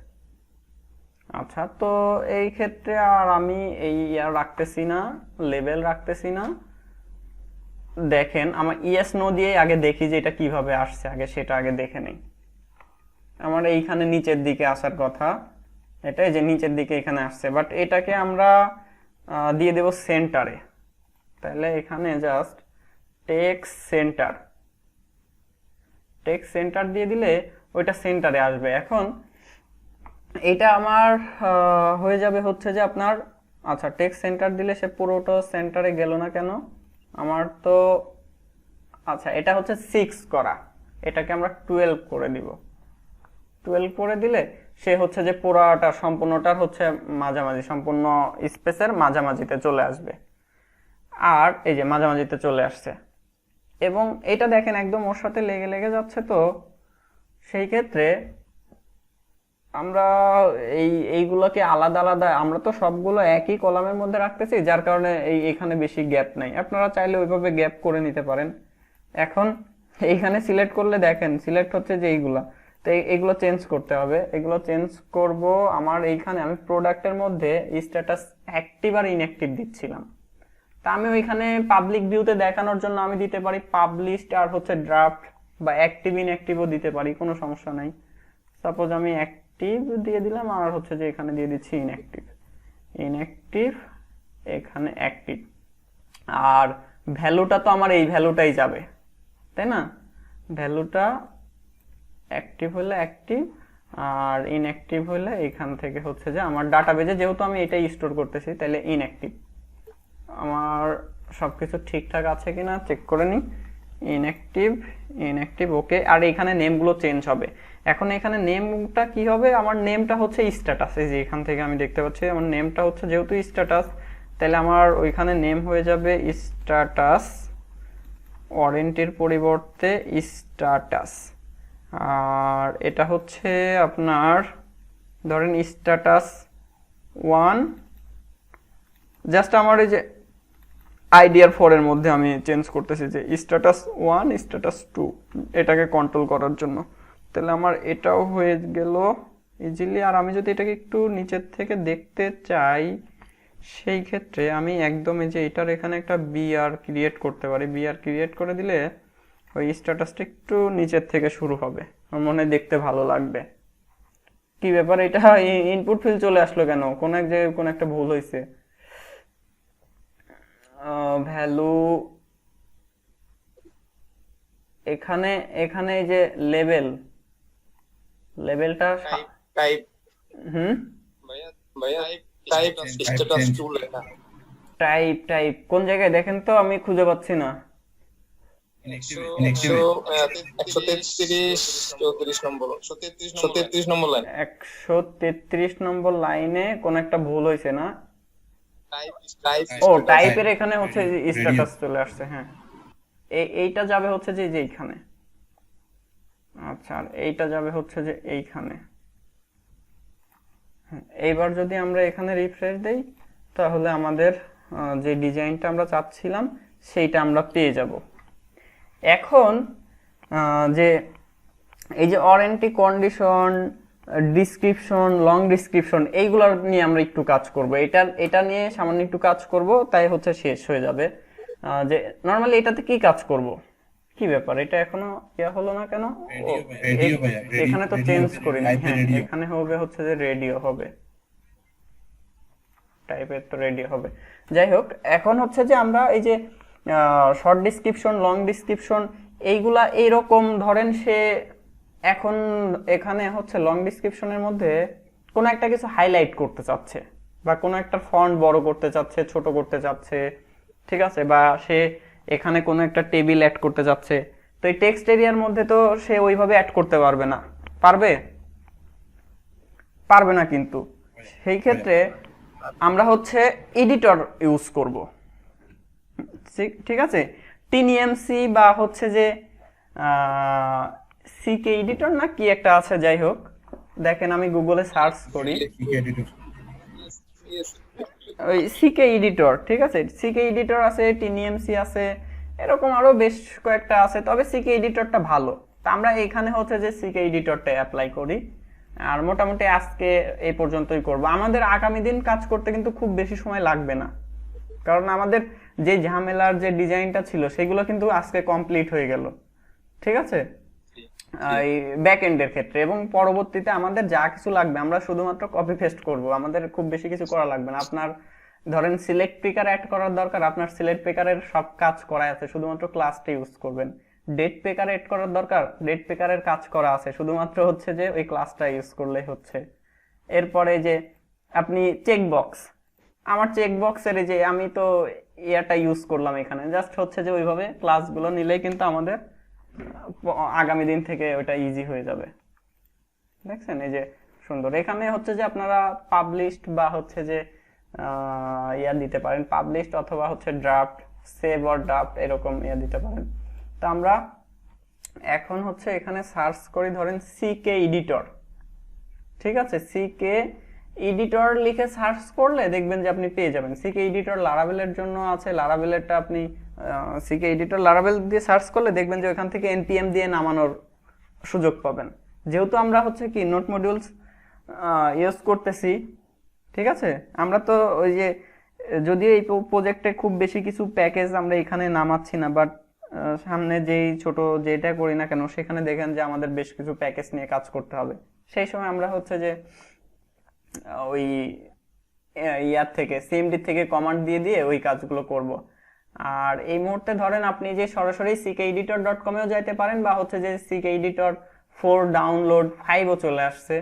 আচ্ছা, তো এই ক্ষেত্রে আর আমি এই রাখতেছি না, লেভেল রাখতেছি না। দেখেন আমার ইয়েস নো দিয়ে আগে দেখি যে এটা কিভাবে আসছে, আগে সেটা আগে দেখে নেই। আমার এইখানে নিচের দিকে আসার কথা, এটাই যে নিচের দিকে এখানে আসছে, বাট এটাকে আমরা দিয়ে দেব সেন্টারে। তাহলে এখানে জাস্ট টেক্সট সেন্টার দিয়ে দিলে ওইটা সেন্টারে আসবে। এখন এটা আমার হয়ে যাবে হচ্ছে যে আপনার, আচ্ছা টেক্সট সেন্টার দিলে সে পুরোটা সেন্টারে গেল না কেন আমার তো, আচ্ছা এটা হচ্ছে 6 করা, এটাকে আমরা 12 করে দিব। 12 করে দিলে সে হচ্ছে যে পুরাটা সম্পূর্ণটার হচ্ছে মাঝামাঝি, সম্পূর্ণ স্পেসের মাঝামাঝিতে চলে আসবে। আর এই যে মাঝামাঝিতে চলে আসছে, এবং এটা দেখেন একদম ওর সাথে লেগে যাচ্ছে। তো সেই ক্ষেত্রে আমরা এইগুলোকে আলাদা আলাদা, আমরা তো সবগুলো একই কলামের মধ্যে রাখতেছি, যার কারণে এখানে বেশি গ্যাপ নাই। আপনারা চাইলে ওইভাবে গ্যাপ করে নিতে পারেন। এখন এইখানে সিলেক্ট করলে দেখেন সিলেক্ট হচ্ছে যে এইগুলা, তো এগুলো চেঞ্জ করতে হবে। এগুলো চেঞ্জ করব। আমার এইখানে আমি প্রোডাক্টের মধ্যে স্ট্যাটাস অ্যাক্টিভ আর ইনঅ্যাক্টিভ দিচ্ছিলাম, তা আমি ওইখানে পাবলিক ভিউতে দেখানোর জন্য আমি দিতে পারি পাবলিশড আর হচ্ছে ড্রাফট, বা অ্যাক্টিভ ইনঅ্যাক্টিভও দিতে পারি, কোনো সমস্যা নাই। সাপোজ আমি অ্যাক্টিভ দিয়ে দিলাম আর হচ্ছে যে এখানে দিয়ে দিচ্ছি ইনঅ্যাক্টিভ, এখানে অ্যাক্টিভ। আর ভ্যালুটা তো আমার এই ভ্যালুটাই যাবে, তাই না? ভ্যালুটা অ্যাক্টিভ হলে অ্যাক্টিভ আর ইনঅ্যাক্টিভ হলে এখান থেকে হচ্ছে যে আমার ডাটাবেজে, যেহেতু আমি এটাই স্টোর করতেছি, তাহলে ইনঅ্যাক্টিভ। আমার সবকিছু ঠিকঠাক আছে কিনা চেক করে নিই। ইনঅ্যাক্টিভ ওকে। আর এখানে নেমগুলো চেঞ্জ হবে। এখন এখানে নেমটা কি হবে, আমার নেমটা হচ্ছে স্ট্যাটাস। এই যে এখান থেকে আমি দেখতে পাচ্ছি আমার নেমটা হচ্ছে যেহেতু স্ট্যাটাস, তাহলে আমার ওইখানে নেম হয়ে যাবে স্ট্যাটাস, ওয়ারেন্টির পরিবর্তে স্ট্যাটাস। আর এটা হচ্ছে আপনার ধরেন স্ট্যাটাস 1, জাস্ট আমার এই যে আইডিয়ার 4 এর মধ্যে আমি চেঞ্জ করতেছি যে স্ট্যাটাস 1 স্ট্যাটাস 2, এটাকে কন্ট্রোল করার জন্য। তাহলে আমার এটাও হয়ে গেল ইজিলি। আর আমি যদি এটাকে একটু নিচের থেকে দেখতে চাই, সেই ক্ষেত্রে আমি একদম এই যে এটার এখানে একটা বিআর ক্রিয়েট করতে পারি। বিআর ক্রিয়েট করে দিলে ওই স্ট্যাটাসটা একটু নিচের থেকে শুরু হবে, আমার মনে হয় দেখতে ভালো লাগবে। কি ব্যাপার, এটা ইনপুট ফিল্ড চলে আসলো কেন? কোন এক জায়গায় কোন একটা ভুল হয়েছে। ভ্যালু এখানে এই যে লেভেলটা টাইপ হুম ভাইয়া টাইপ স্ট্যাটাস 2 লেখা। টাইপ কোন জায়গায় দেখেন তো, আমি খুঁজে পাচ্ছি না। 133 নম্বর 133 নম্বর লাইন, 133 নম্বর লাইনে কোন একটা ভুল হয়েছে না? টাইপ ও টাইপের এখানে হচ্ছে স্ট্যাটাস চলে আসছে। হ্যাঁ, এইটা যাবে হচ্ছে যে এইখানে। আচ্ছা, আর এইটা যাবে হচ্ছে যে এইখানে। এইবার যদি আমরা এখানে রিফ্রেশ দেই, তাহলে আমাদের যে ডিজাইনটা আমরা চাচ্ছিলাম সেইটা আমরা পেয়ে যাব। এখন যে এই যে warranty condition, description, long description, এইগুলো নিয়ে আমরা একটু কাজ করব। এটা নিয়ে সামান্য একটু কাজ করব, তাই হচ্ছে শেষ হয়ে যাবে। যে নরমালি এটাতে কি কাজ করব, কি ব্যাপার, এটা এখনো ইয়া হলো না কেন? রেডিও ভাইয়া, এখানে তো রেডিও, চেঞ্জ করি না। টাইপের হ্যাঁ, রেডিও। এখানে হবে হচ্ছে যে রেডিও হবে, টাইপের তো রেডিও হবে। যাই হোক, এখন হচ্ছে যে আমরা এই যে শর্ট ডিসক্রিপশন, লং ডিসক্রিপশন, এইগুলা এইরকম ধরেন সে এখন এখানে হচ্ছে লং ডিসক্রিপশনের মধ্যে কোনো একটা কিছু হাইলাইট করতে চাচ্ছে, বা কোনো একটা ফন্ট বড় করতে চাচ্ছে, ছোট করতে চাচ্ছে, ঠিক আছে, বা সে এখানে কোনো একটা টেবিল অ্যাড করতে চাচ্ছে। তো এই টেক্সট এরিয়ার মধ্যে তো সে ওইভাবে অ্যাড করতে পারবে না, পারবে? পারবে না। কিন্তু সেই ক্ষেত্রে আমরা হচ্ছে এডিটর ইউজ করব, ঠিক আছে। টিএমসি বা হচ্ছে যে সিকে এডিটর না কি একটা আছে, যাই হোক, দেখেন আমি গুগলে সার্চ করি ওই সিকে এডিটর, ঠিক আছে, সিকে এডিটর আছে, টিএমসি আছে, এরকম আরো বেশ কয়েকটা আছে, তবে সিকে এডিটরটা ভালো। তা আমরা এখানে হচ্ছে যে সিকে এডিটরটা অ্যাপ্লাই করি। আর মোটামুটি আজকে এই পর্যন্তই করব। আমাদের আগামী দিন কাজ করতে কিন্তু খুব বেশি সময় লাগবে না, কারণ আমাদের যে ঝামেলার যে ডিজাইনটা ছিল সেগুলো কিন্তু আজকে কমপ্লিট হয়ে গেল, ঠিক আছে, এই ব্যাক এন্ডের ক্ষেত্রে। এবং পরবর্তীতে আমাদের যা কিছু লাগবে আমরা শুধুমাত্র কপি পেস্ট করব, আমাদের খুব বেশি কিছু করা লাগবে না। আপনার ধরেন সিলেক্ট পিকার অ্যাড করার দরকার, আপনার সিলেক্ট পিকারের সব কাজ করা আছে, শুধুমাত্র ক্লাসটা ইউজ করবেন। ডেট পিকার অ্যাড করার দরকার, ডেট পিকারের কাজ করা আছে, শুধুমাত্র হচ্ছে যে ওই ক্লাসটা ইউজ করলেই হচ্ছে। এরপরে যে আপনি চেক বক্স, আমার চেক বক্সের যে আমি তো ইয়াটা ইউজ করলাম এখানে, জাস্ট হচ্ছে যে ওইভাবে ক্লাসগুলো নিলেই কিন্তু আমাদের আগামী দিন থেকে ওটা ইজি হয়ে যাবে। দেখছেন এই যে সুন্দর। এখানে হচ্ছে যে আপনারা পাবলিশড বা হচ্ছে যে ইয়া দিতে পারেন, পাবলিশড অথবা হচ্ছে ড্রাফট, সেভ অর ড্রাফট, এরকম ইয়া দিতে পারেন। তো আমরা এখন হচ্ছে এখানে সার্চ করি ধরেন সিকে এডিটর, ঠিক আছে, সিকে এডিটর লিখে সার্চ করলে দেখবেন যে আপনি পেয়ে যাবেন। সিকে এডিটর লারাভেলের জন্য আছে, লারাভেলেরটা আপনি সিকে এডিটর লারাভেল দিয়ে সার্চ করলে দেখবেন যে ওখান থেকে এনপিএম দিয়ে নামানোর সুযোগ পাবেন। যেহেতু আমরা হচ্ছে কি নোট মডিউলস ইউজ করতেছি, ঠিক আছে, আমরা তো ওই যে যদিও এই প্রজেক্টে খুব বেশি কিছু প্যাকেজ আমরা এখানে নামাচ্ছি না, বাট সামনে যেই ছোট যেটা করি না কেন সেখানে দেখেন যে আমাদের বেশ কিছু প্যাকেজ নিয়ে কাজ করতে হবে। সেই সময় আমরা হচ্ছে যে ওই ইয়ার থেকে সিএমডি থেকে কমান্ড দিয়ে দিয়ে ওই কাজগুলো করব। আর এই মুহূর্তে ধরেন আপনি যে সরাসরি ckeditor.com-এও যাইতে পারেন, বা হচ্ছে যে ckeditor 4 ডাউনলোড 5ও চলে আসছে,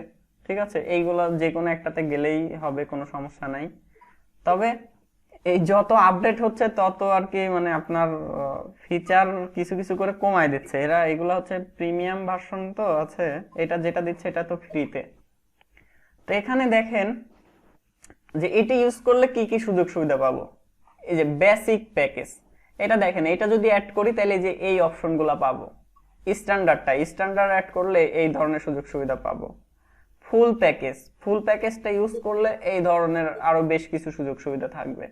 ঠিক আছে, এইগুলো যে কোনো একটাতে গেলেই হবে, কোনো সমস্যা নাই। তবে এই যত আপডেট হচ্ছে তত আর কি মানে আপনার ফিচার কিছু কিছু করে কমায় দিচ্ছে এরা। এগুলো হচ্ছে প্রিমিয়াম ভার্সন তো আছে, এটা যেটা দিচ্ছে এটা তো ফ্রিতে। তো এখানে দেখেন যে এটা ইউজ করলে কি কি সুযোগ সুবিধা পাবো। এই যে বেসিক প্যাকেজ, এটা দেখেন, এটা যদি অ্যাড করি তাহলে যে এই অপশনগুলো পাবো। স্ট্যান্ডার্ড অ্যাড করলে এই ধরনের সুযোগ সুবিধা পাবো। ফুল প্যাকেজটা ইউজ করলে এই ধরনের আরো বেশ কিছু সুযোগ সুবিধা থাকবে।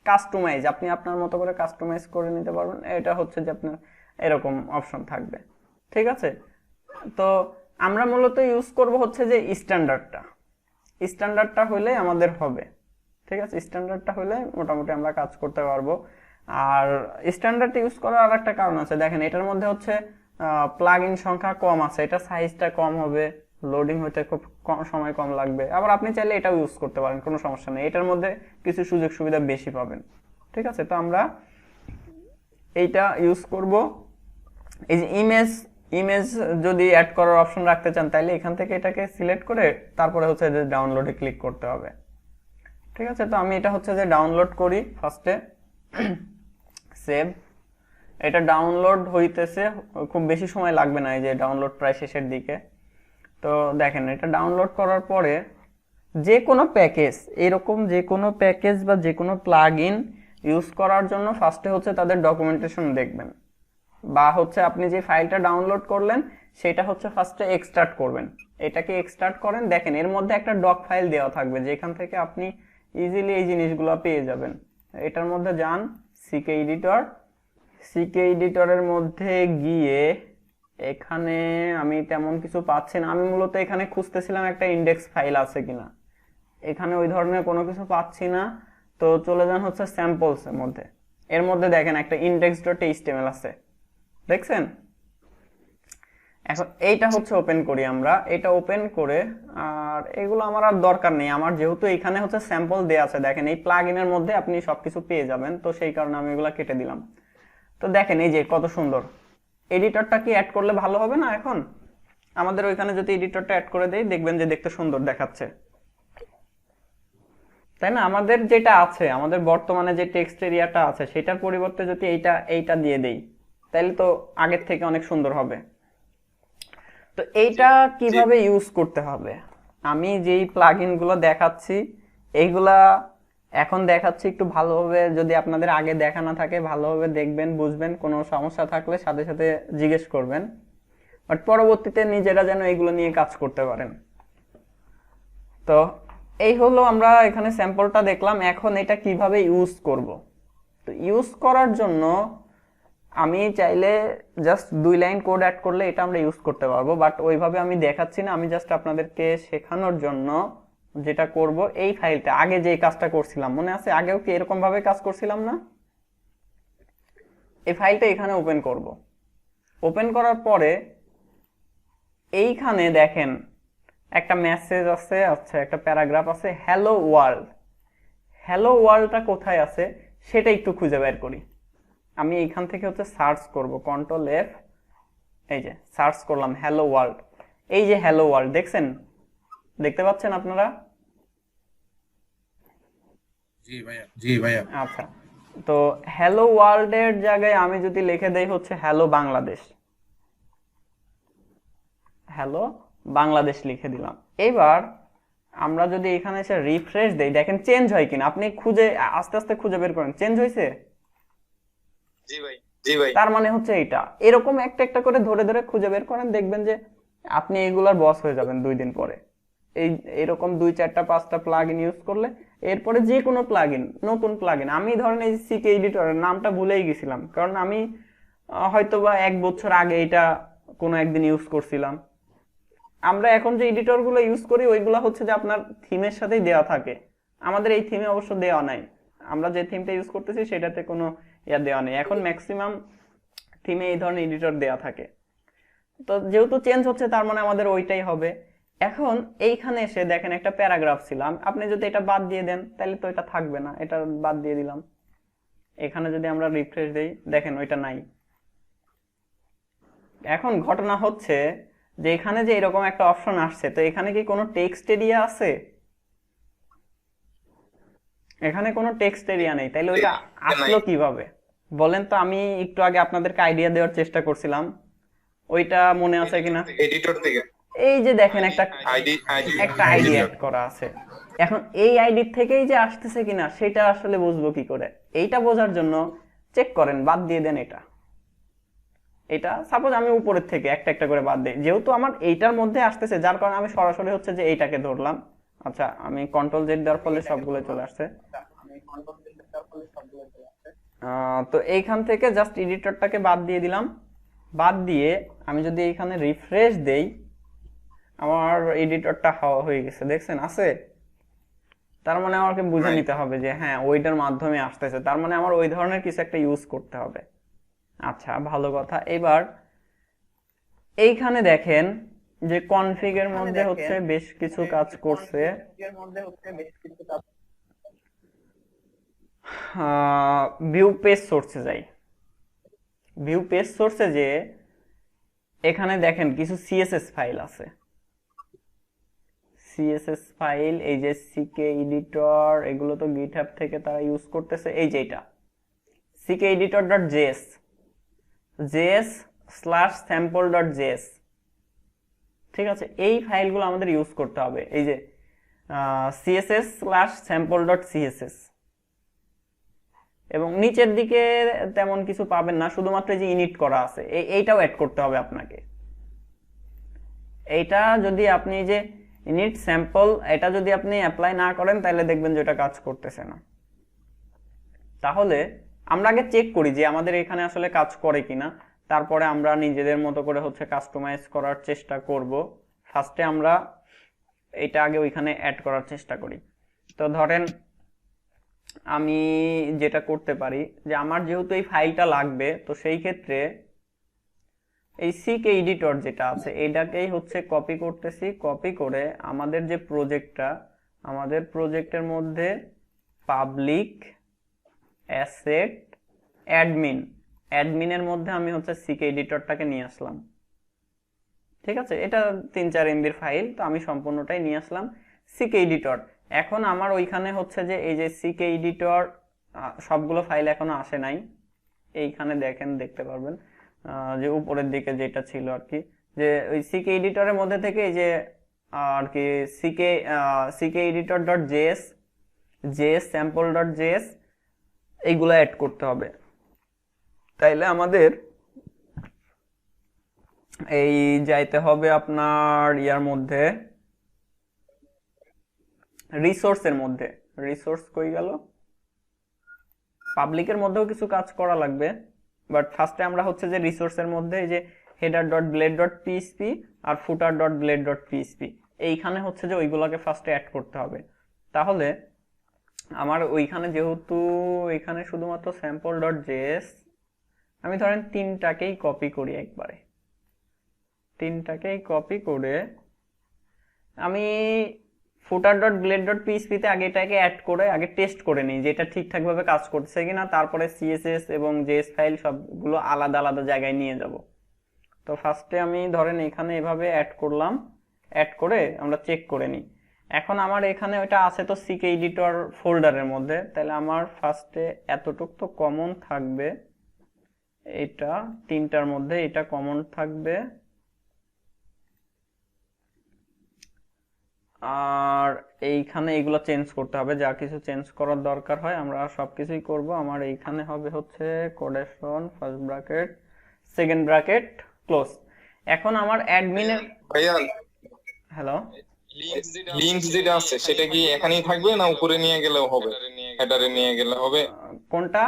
কাস্টমাইজ, আপনি আপনার মতো করে কাস্টমাইজ করে নিতে পারবেন, এটা হচ্ছে যে আপনার এরকম অপশন থাকবে, ঠিক আছে। তো আমরা মূলত ইউজ করব হচ্ছে যে স্ট্যান্ডার্ডটা হলে আমাদের হবে, ঠিক আছে, স্ট্যান্ডার্ডটা হলে মোটামুটি আমরা কাজ করতে পারবো। আর স্ট্যান্ডার্ড ইউজ করার আর একটা কারণ আছে, দেখেন এটার মধ্যে হচ্ছে প্লাগ ইন সংখ্যা কম আছে, এটা সাইজটা কম হবে, লোডিং হতে খুব সময় কম লাগবে। আবার আপনি চাইলে এটাও ইউজ করতে পারেন, কোনো সমস্যা নেই, এটার মধ্যে কিছু সুযোগ সুবিধা বেশি পাবেন, ঠিক আছে। তো আমরা এইটা ইউজ করব। এই যে ইমেজ যদি অ্যাড করার অপশন রাখতে চান তাহলে এখান থেকে এটাকে সিলেক্ট করে তারপরে হচ্ছে যে ডাউনলোডে ক্লিক করতে হবে, ঠিক আছে। তো আমি এটা হচ্ছে যে ডাউনলোড করি ফার্স্টে, সেভ। এটা ডাউনলোড হইতেছে, খুব বেশি সময় লাগবে না, এই যে ডাউনলোড প্রায় শেষের দিকে। তো দেখেন এটা ডাউনলোড করার পরে যে কোনো প্যাকেজ, এরকম যে কোনো প্যাকেজ বা যে কোনো প্লাগ ইন ইউজ করার জন্য ফার্স্টে হচ্ছে তাদের ডকুমেন্টেশন দেখবেন, বা হচ্ছে আপনি যে ফাইলটা ডাউনলোড করলেন সেটা হচ্ছে ফার্স্টে এক্সট্রাক্ট করবেন। এটাকে এক্সট্রাক্ট করেন, দেখেন এর মধ্যে একটা ডক ফাইল দেওয়া থাকবে যেখান থেকে আপনি ইজিলি এই জিনিসগুলো পেয়ে যাবেন। এটার মধ্যে যান, সিকে এডিটরের মধ্যে গিয়ে এখানে আমি তেমন কিছু পাচ্ছি না। আমি মূলত এখানে খুঁজতেছিলাম একটা ইন্ডেক্স ফাইল আছে কিনা, এখানে ওই ধরনের কোনো কিছু পাচ্ছি না। তো চলে যান হচ্ছে স্যাম্পলস এর মধ্যে। এর মধ্যে দেখেন একটা index.html আছে, দেখছেন? এখন এইটা হচ্ছে ওপেন করি আমরা, এটা ওপেন করে, আর এগুলো আমার আর দরকার নেই আমার, যেহেতু এখানে হচ্ছে স্যাম্পল দেয়া আছে। দেখেন এই প্লাগইনের মধ্যে আপনি সবকিছু পেয়ে যাবেন, তো সেই কারণে আমি এগুলো কেটে দিলাম। তো দেখেন এই যে কত সুন্দর। এডিটরটা কি অ্যাড করলে ভালো হবে না? এখন আমাদের ওইখানে যদি এডিটরটা অ্যাড করে দেই, দেখবেন যে দেখতে সুন্দর দেখাচ্ছে, তাই না? আমাদের যেটা আছে, আমাদের বর্তমানে যে টেক্সট এরিয়াটা আছে, সেটার পরিবর্তে যদি এইটা দিয়ে দেই, তাহলে তো আগের থেকে অনেক সুন্দর হবে। তো এইটা কিভাবে ইউজ করতে হবে, আমি যেই প্লাগইন গুলো দেখাচ্ছি এইগুলা এখন দেখাচ্ছি একটু ভালোভাবে। যদি আপনাদের আগে দেখা না থাকে, ভালোভাবে দেখবেন, বুঝবেন। কোনো সমস্যা থাকলে সাথে সাথে জিজ্ঞেস করবেন, বাট পরবর্তীতে নিজেরা যেন এইগুলো নিয়ে কাজ করতে পারেন। তো এই হলো আমরা এখানে স্যাম্পলটা দেখলাম। এখন এটা কিভাবে ইউজ করব, তো ইউজ করার জন্য আমি চাইলে জাস্ট 2 লাইন কোড অ্যাড করলে এটা আমরা ইউজ করতে পারবো, বাট ওইভাবে আমি দেখাচ্ছি না। আমি জাস্ট আপনাদেরকে শেখানোর জন্য যেটা করব, এই ফাইলটা আগে যে কাজটা করছিলাম, মনে আছে? আগেও কি এরকম ভাবে কাজ করছিলাম না? এই ফাইলটা এখানে ওপেন করব। ওপেন করার পরে এইখানে দেখেন একটা মেসেজ আছে, আচ্ছা একটা প্যারাগ্রাফ আছে, হ্যালো ওয়ার্ল্ড। হ্যালো ওয়ার্ল্ডটা কোথায় আছে সেটা একটু খুঁজে বের করি। আমি এইখান থেকে হচ্ছে সার্চ করব, কন্ট্রোল এফ, এই যে সার্চ করলাম হ্যালো ওয়ার্ল্ড। এই যে হ্যালো ওয়ার্ল্ড, দেখছেন? দেখতে পাচ্ছেন আপনারা? জি ভাইয়া। আচ্ছা, তো হ্যালো ওয়ার্ল্ডের জায়গায় আমি যদি লিখে দেই হচ্ছে হ্যালো বাংলাদেশ, হ্যালো বাংলাদেশ লিখে দিলাম। এবার আমরা যদি এখানে এসে রিফ্রেশ দেই, দেখেন চেঞ্জ হয় কিনা। আপনি খুঁজে আস্তে আস্তে খুঁজে বের করেন, চেঞ্জ হয়েছে? জি ভাই, জি ভাই। তার মানে হচ্ছে এইটা। এরকম একটা একটা করে ধরে ধরে খুঁজে বের করেন, দেখবেন যে আপনি এগুলার বস হয়ে যাবেন 2 দিন পরে। এরকম 2, 4টা 5টা প্লাগইন ইউজ করলে, এরপরে যে কোনো প্লাগইন, নতুন প্লাগইন, আমি ধরেন এই সিকে এডিটরের নামটা ভুলেই গেছিলাম, কারণ আমি হয়তোবা 1 বছর আগে এটা কোনো একদিন ইউজ করছিলাম। আমরা এখন যে এডিটর গুলো ইউজ করি ওইগুলো হচ্ছে যে আপনার থিমের সাথেই দেওয়া থাকে। আমাদের এই থিমে অবশ্য দেওয়া নাই, আমরা যে থিমটা ইউজ করতেছি সেটাতে কোনো দেওয়া নেই। এখন ম্যাক্সিমাম থিমে এই ধরনের এডিটর দেওয়া থাকে। তো যেহেতু চেঞ্জ হচ্ছে, তার মানে আমাদের ওইটাই হবে। এখন এইখানে এসে দেখেন একটা প্যারাগ্রাফ ছিলাম, আপনি যদি এটা বাদ দিয়ে দেন তাহলে তো এটা থাকবে না, এটা বাদ দিয়ে দিলাম। এখানে যদি আমরা রিফ্রেশ দেই, দেখেন ওইটা নাই। এখন ঘটনা হচ্ছে যে এখানে যে এরকম একটা অপশন আসছে, তো এখানে কি কোনো টেক্সট এরিয়া আছে? এখানে কোনো টেক্সট এরিয়া নেই, তাইলে ওইটা আসলো কিভাবে বলেন তো? আমি একটু আগে আপনাদেরকে আইডিয়া দেওয়ার চেষ্টা করছিলাম, ওইটা মনে আছে কিনা? এডিটর থেকে এই যে দেখেন একটা আইডি আইডি অ্যাড করা আছে। এখন এই আইডি থেকেই যে আসতেছে কিনা সেটা আসলে বুঝবো কি করে? এইটা বোঝার জন্য চেক করেন, বাদ দিয়ে দেন এটা সাপোজ আমি উপরের থেকে একটা একটা করে বাদ দিই, যেহেতু আমার এইটার মধ্যে আসতেছে, যার কারণে আমি সরাসরি হচ্ছে যে এইটাকে ধরলাম। আচ্ছা, আমি কন্ট্রোল জেড দেওয়ার ফলে সবগুলো চলে আসছে। তো এইখান থেকে জাস্ট এডিটরটাকে বাদ দিয়ে দিলাম। বাদ দিয়ে আমি যদি এখানে রিফ্রেশ দেই, আমার এডিটরটা হয়ে গেছে, দেখছেন আছে? তার মানে আমাকে বুঝে নিতে হবে যে হ্যাঁ ওইটার মাধ্যমে আসতেছে, তার মানে আমার ওই ধরনের কিছু একটা ইউজ করতে হবে। আচ্ছা, ভালো কথা। এবার এইখানে দেখেন যে কনফিগের মধ্যে হচ্ছে বেশ কিছু কাজ করছে। ভিউ পেজ সোর্সে যাই। ভিউ পেজ সোর্সে যে এখানে দেখেন কিছু সিএসএস ফাইল আছে। সিএসএস ফাইল, এই যে সিকে এডিটর, এগুলো তো গিটহাব থেকে তারা ইউজ করতেছে। এই যে এটা ckeditor.js, js/sample.js, ঠিক আছে? এই ফাইলগুলো আমাদের ইউজ করতে হবে। এই যে css/sample.css, এবং নিচের দিকে তেমন কিছু পাবেন না, শুধুমাত্র যে ইনিট করা আছে এইটাও অ্যাড করতে হবে আপনাকে। এইটা যদি আপনি যে ইনিট স্যাম্পল, এটা যদি আপনি অ্যাপ্লাই না করেন তাহলে দেখবেন যে এটা কাজ করতেছে না। তাহলে আমরা আগে চেক করি যে আমাদের এখানে আসলে কাজ করে কিনা। তারপরে আমরা নিজেদের মতো করে হচ্ছে কাস্টমাইজ করার চেষ্টা করব। ফার্স্টে আমরা এটা আগে ওইখানে অ্যাড করার চেষ্টা করি। তো ধরেন আমি যেটা করতে পারি যে আমার যেহেতু এই ফাইলটা লাগবে, তো সেই ক্ষেত্রে এই সিকে এডিটর যেটা আছে এটাকেই হচ্ছে কপি করতেছি। কপি করে আমাদের যে প্রজেক্টটা, আমাদের প্রজেক্টের মধ্যে পাবলিক অ্যাসেট অ্যাডমিনের মধ্যে আমি হচ্ছে সিকে এডিটরটাকে নিয়ে আসলাম। ঠিক আছে, এটা 3-4 MB ফাইল, তো আমি সম্পূর্ণটাই নিয়ে আসলাম সিকে এডিটর। এখন আমার ওইখানে হচ্ছে যে এই যে সিকে এডিটর সবগুলো ফাইল এখনো আসে নাই। এইখানে দেখেন, দেখতে পারবেন যে উপরের দিকে যেটা ছিল আর কি, যে ওই সিকে এডিটরের মধ্যে থেকে এই যে আর কি CK editor dot JS sample dot JS এইগুলো অ্যাড করতে হবে। তাইলে আমাদের এই যাইতে হবে আপনার ইয়ার মধ্যে, রিসোর্সের মধ্যে। রিসোর্স কই গেল? পাবলিকের মধ্যেও কিছু কাজ করা লাগবে, বাট ফার্স্টে আমরা হচ্ছে যে রিসোর্সের মধ্যে এই যে header dot blade dot PHP আর footer dot blade dot PHP এইখানে হচ্ছে যে ওইগুলোকে ফার্স্টে অ্যাড করতে হবে। তাহলে আমার ওইখানে যেহেতু এখানে শুধুমাত্র স্যাম্পল ডট জেএস, আমি ধরেন 3টাকেই কপি করি একবারে। 3টাকেই কপি করে আমি ফুটার ডট ব্লেড ডট পিএইচপিতে আগে এটাকে অ্যাড করে আগে টেস্ট করে নিই যে এটা ঠিকঠাকভাবে কাজ করছে কিনা, তারপরে সিএসএস এবং জেএস ফাইল সবগুলো আলাদা আলাদা জায়গায় নিয়ে যাব। তো ফার্স্টে আমি ধরেন এখানে এভাবে অ্যাড করলাম, অ্যাড করে আমরা চেক করে নিই। এখন আমার এখানে ওইটা আছে তো সিকে এডিটর ফোল্ডারের মধ্যে, তাহলে আমার ফার্স্টে এতটুক তো কমন থাকবে, এটা 3টার মধ্যে এটা কমন থাকবে। আর এইখানে এগুলো চেঞ্জ করতে হবে, যা কিছু চেঞ্জ করার দরকার হয় আমরা সবকিছুই করব। আমার এইখানে হবে হচ্ছে quotation first bracket second bracket close. এখন আমার অ্যাডমিনের ভাইয়া হ্যালো, লিংক যেটা আছে সেটা কি এখানেই থাকবে না উপরে নিয়ে গেলেও হবে? হেডারে নিয়ে গেলে হবে কোনটা?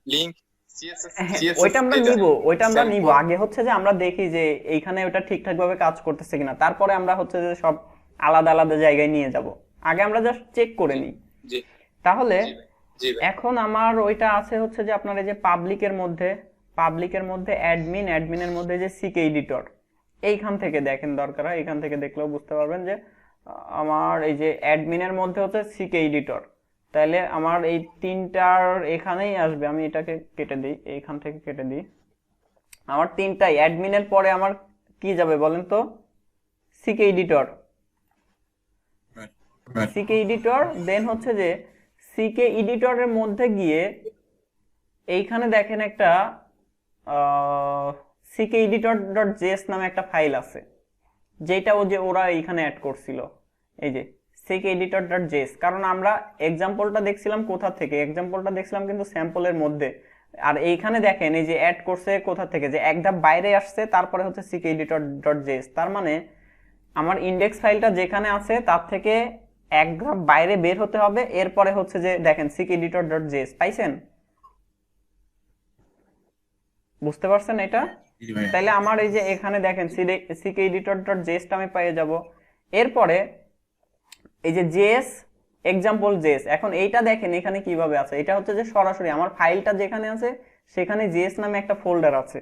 লিংক ওইটা আমরা নিব। আগে হচ্ছে যে আমরা দেখি যে এইখানে ওটা ঠিকঠাক ভাবে কাজ করতেছে কিনা, তারপরে আমরা হচ্ছে যে সব আলাদা আলাদা জায়গায় নিয়ে যাব। আগে আমরা জাস্ট চেক করে নিই। তাহলে এখন আমার ওইটা আছে হচ্ছে যে আপনার এই যে পাবলিকের মধ্যে অ্যাডমিনের মধ্যে যে সিকে এডিটর, এইখান থেকে দেখেন, দরকার হয় এখান থেকে দেখলেও বুঝতে পারবেন যে আমার এই যে অ্যাডমিনের মধ্যে হচ্ছে সিকে এডিটর। তাহলে আমার এই 3টার এখানেই আসবে। আমি এটাকে কেটে দিই, এইখান থেকে কেটে দিই। আমার 3টাই অ্যাডমিনের পরে আমার কি যাবে বলেন তো? সিকে এডিটর। সিকে এডিটর দেন হচ্ছে যে সিকে এডিটরের মধ্যে গিয়ে এইখানে দেখেন একটা সিকে এডিটর ডট জেএস নামে একটা ফাইল আছে, যেটা ওরা এইখানে অ্যাড করছিল, এই যে সিকে এডিটর ডট জেএস। কারণ আমরা এক্সাম্পলটা দেখছিলাম কোথা থেকে? এক্সাম্পলটা দেখছিলাম কিন্তু স্যাম্পলের মধ্যে। আর এইখানে দেখেন এই যে অ্যাড করছে কোথা থেকে, যে এক ধাপ বাইরে আসছে, তারপরে হচ্ছে সিকে এডিটর ডট জেএস। তার মানে আমার ইন্ডেক্স ফাইলটা যেখানে আছে তার থেকে এক ধাপ বাইরে বের হতে হবে, এরপরে হচ্ছে যে দেখেন সিকে এডিটর ডট জেএস পাইছেন? বুঝতে পারছেন এটা? তাহলে আমার এই যে এখানে দেখেন সিকে এডিটর ডট জেএসটা আমি পেয়ে যাব। এরপরে এই যে জেএস এক্সাম্পল জেএস, এখন এইটা দেখেন এখানে কিভাবে আছে। এটা হচ্ছে যে সরাসরি আমার ফাইলটা যেখানে আছে সেখানে জেএস নামে একটা ফোল্ডার আছে।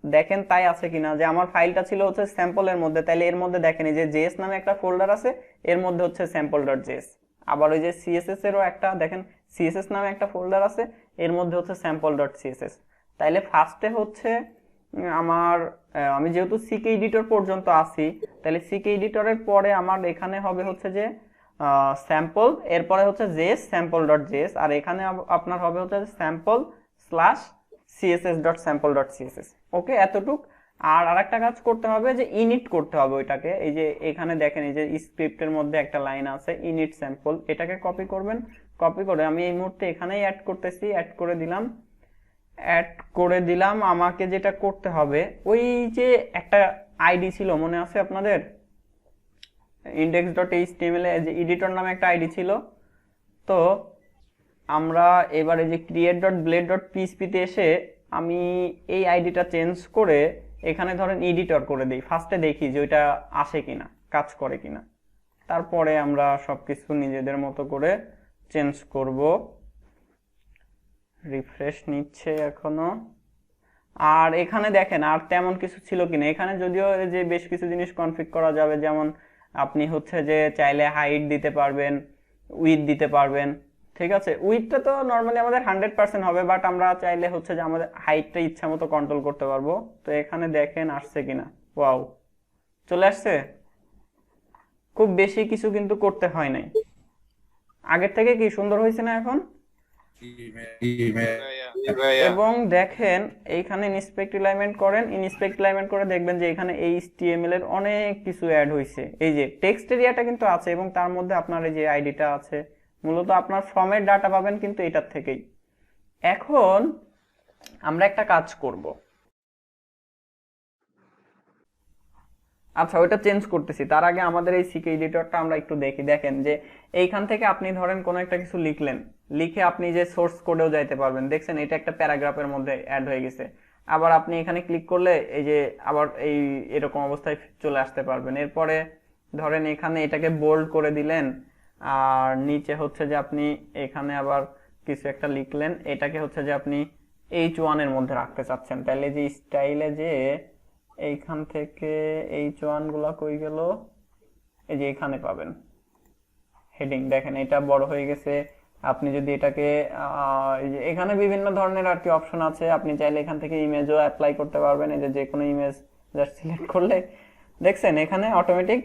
দেখেন তাই আছে কিনা, যে আমার ফাইলটা ছিল হচ্ছে স্যাম্পলের মধ্যে, তাহলে এর মধ্যে দেখেন এই যে জেএস নামে একটা ফোল্ডার আছে, এর মধ্যে হচ্ছে স্যাম্পল ডট জেএস। আবার ওই যে সিএসএস এরও একটা দেখেন সিএসএস নামে একটা ফোল্ডার আছে, এর মধ্যে হচ্ছে স্যাম্পল ডট সিএসএস। তাইলে ফার্স্টে হচ্ছে আমি যেহেতু সিকে এডিটর পর্যন্ত আসি, তাহলে সিকে এডিটরের পরে আমার এখানে হবে হচ্ছে যে স্যাম্পল, এরপরে হচ্ছে জেএস স্যাম্পল ডট জেএস, আর এখানে আপনার হবে হচ্ছে sample slash CSS dot sample dot CSS. Okay, এতটুক। আর আরেকটা কাজ করতে হবে যে ইনিট করতে হবে ওইটাকে। এই যে এখানে দেখেন এই যে স্ক্রিপ্টের মধ্যে একটা লাইন আছে ইনিট স্যাম্পল, এটাকে কপি করবেন। কপি করে আমি এই মুহূর্তে এখানেই অ্যাড করতেছি, অ্যাড করে দিলাম। আমাকে যেটা করতে হবে, ওই যে একটা আইডি ছিল মনে আছে আপনাদের, index.html এ যে এডিটর নামে একটা আইডি ছিল। তো আমরা এবারে যে create.blade.php তে এসে আমি এই আইডিটা চেঞ্জ করে এখানে ধরেন এডিটর করে দিই, ফার্স্টে দেখি যে ওইটা আসে কিনা, কাজ করে কিনা, তারপরে আমরা সবকিছু নিজেদের মতো করে চেঞ্জ করব। রিফ্রেশ নিচ্ছে এখনো। আর এখানে দেখেন আর তেমন কিছু ছিল কিনা, এখানে যদিও যে বেশ কিছু জিনিস কনফিগ করা যাবে, যেমন আপনি হচ্ছে যে চাইলে হাইট দিতে পারবেন, উইথ দিতে পারবেন, ঠিক আছে। উইথটা তো নর্মালি আমাদের 100% হবে, বাট আমরা চাইলে হচ্ছে যে আমাদের হাইটটা ইচ্ছা মতো কন্ট্রোল করতে পারবো। তো এখানে দেখেন আসছে কিনা, ওয়াও চলে আসছে। খুব বেশি কিছু কিন্তু করতে হয় নাই, আগের থেকে কি সুন্দর হয়েছে না এখন। এবং দেখেন এইখানে ইনস্পেক্ট এলাইনমেন্ট করেন, ইনস্পেক্ট এলাইনমেন্ট করে দেখবেন যে এখানে HTML এর অনেক কিছু অ্যাড হয়েছে। এই যে টেক্সট এরিয়াটা কিন্তু আছে এবং তার মধ্যে আপনার এই যে আইডিটা আছে, মূলত আপনার ফর্মের ডাটা পাবেন কিন্তু এটার থেকেই। এখন আমরা একটা কাজ করব, আচ্ছা ওইটা চেঞ্জ করতেছি, তার আগে আমাদের এই সিকে এডিটরটা আমরা একটু দেখি। দেখেন যে এইখান থেকে আপনি ধরেন কোনো একটা কিছু লিখলেন, লিখে আপনি যে সোর্স কোডেও যাইতে পারবেন। দেখছেন এটা একটা প্যারাগ্রাফের মধ্যে অ্যাড হয়ে গেছে। আবার আপনি এখানে ক্লিক করলে এই যে আবার এই এরকম অবস্থায় চলে আসতে পারবেন। এরপরে ধরেন এখানে এটাকে বোল্ড করে দিলেন, আর নিচে হচ্ছে যে আপনি এখানে আবার কিছু একটা লিখলেন, এটাকে হচ্ছে যে আপনি H1 এর মধ্যে রাখতে চাচ্ছেন, তাহলে যে স্টাইলে যে এইখান থেকে H1 গুলা কই গেল, এই যে এখানে পাবেন হেডিং। দেখেন এটা বড় হয়ে গেছে। আপনি যদি এটাকে এই যে এখানে বিভিন্ন ধরনের আর কি অপশন আছে, আপনি চাইলে এখান থেকে ইমেজও অ্যাপ্লাই করতে পারবেন। এই যে কোনো ইমেজ জাস্ট সিলেক্ট করলে দেখছেন এখানে অটোমেটিক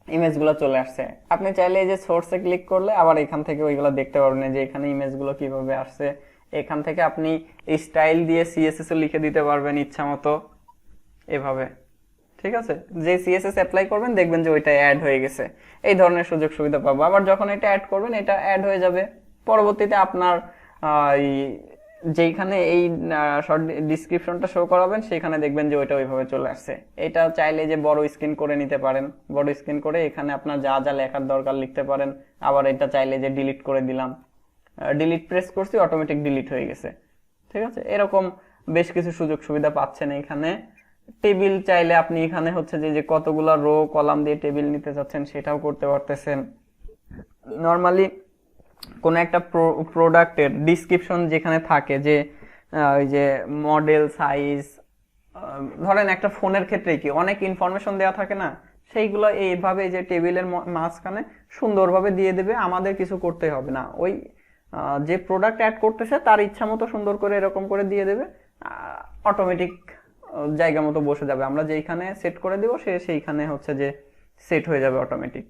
ইমেজগুলো চলে আসছে। আপনি চাইলে এই যে সোর্সে ক্লিক করলে আবার এখান থেকে ওইগুলো দেখতে পারবেন যে এখানে ইমেজগুলো কিভাবে আসছে। এখান থেকে আপনি স্টাইল দিয়ে CSS ও লিখে দিতে পারবেন ইচ্ছা মতো এভাবে, ঠিক আছে। যে CSS অ্যাপ্লাই করবেন দেখবেন যে ওইটা অ্যাড হয়ে গেছে। এই ধরনের সুযোগ সুবিধা পাবো। আবার যখন এটা অ্যাড করবেন এটা অ্যাড হয়ে যাবে, পরবর্তীতে আপনার যেইখানে এই শর্ট ডিসক্রিপশনটা শো করাবেন সেখানে দেখবেন যে ওইটা ওইভাবে চলে আসছে। এটা চাইলে যে বড় স্ক্রিন করে নিতে পারেন, বড় স্ক্রিন করে এখানে আপনার যা যা লেখার দরকার লিখতে পারেন। আবার এটা চাইলে যে ডিলিট করে দিলাম, ডিলিট প্রেস করছি অটোমেটিক ডিলিট হয়ে গেছে, ঠিক আছে। এরকম বেশ কিছু সুযোগ সুবিধা পাচ্ছেন এখানে। টেবিল চাইলে আপনি এখানে হচ্ছে যে কতগুলো রো কলাম দিয়ে টেবিল নিতে চাচ্ছেন সেটাও করতে পারতেছেন। নরমালি কোন একটা প্রোডাক্টের ডিসক্রিপশন যেখানে থাকে যে ওই যে মডেল সাইজ, ধরেন একটা ফোনের ক্ষেত্রে কি অনেক ইনফরমেশন দেওয়া থাকে না, সেইগুলো এইভাবে যে টেবিলের মাঝখানে সুন্দরভাবে দিয়ে দেবে, আমাদের কিছু করতে হবে না। ওই যে প্রোডাক্ট অ্যাড করতেছে তার ইচ্ছা মতো সুন্দর করে এরকম করে দিয়ে দেবে, অটোমেটিক জায়গা মতো বসে যাবে। আমরা যেইখানে সেট করে দিব সে সেইখানে হচ্ছে যে সেট হয়ে যাবে অটোমেটিক।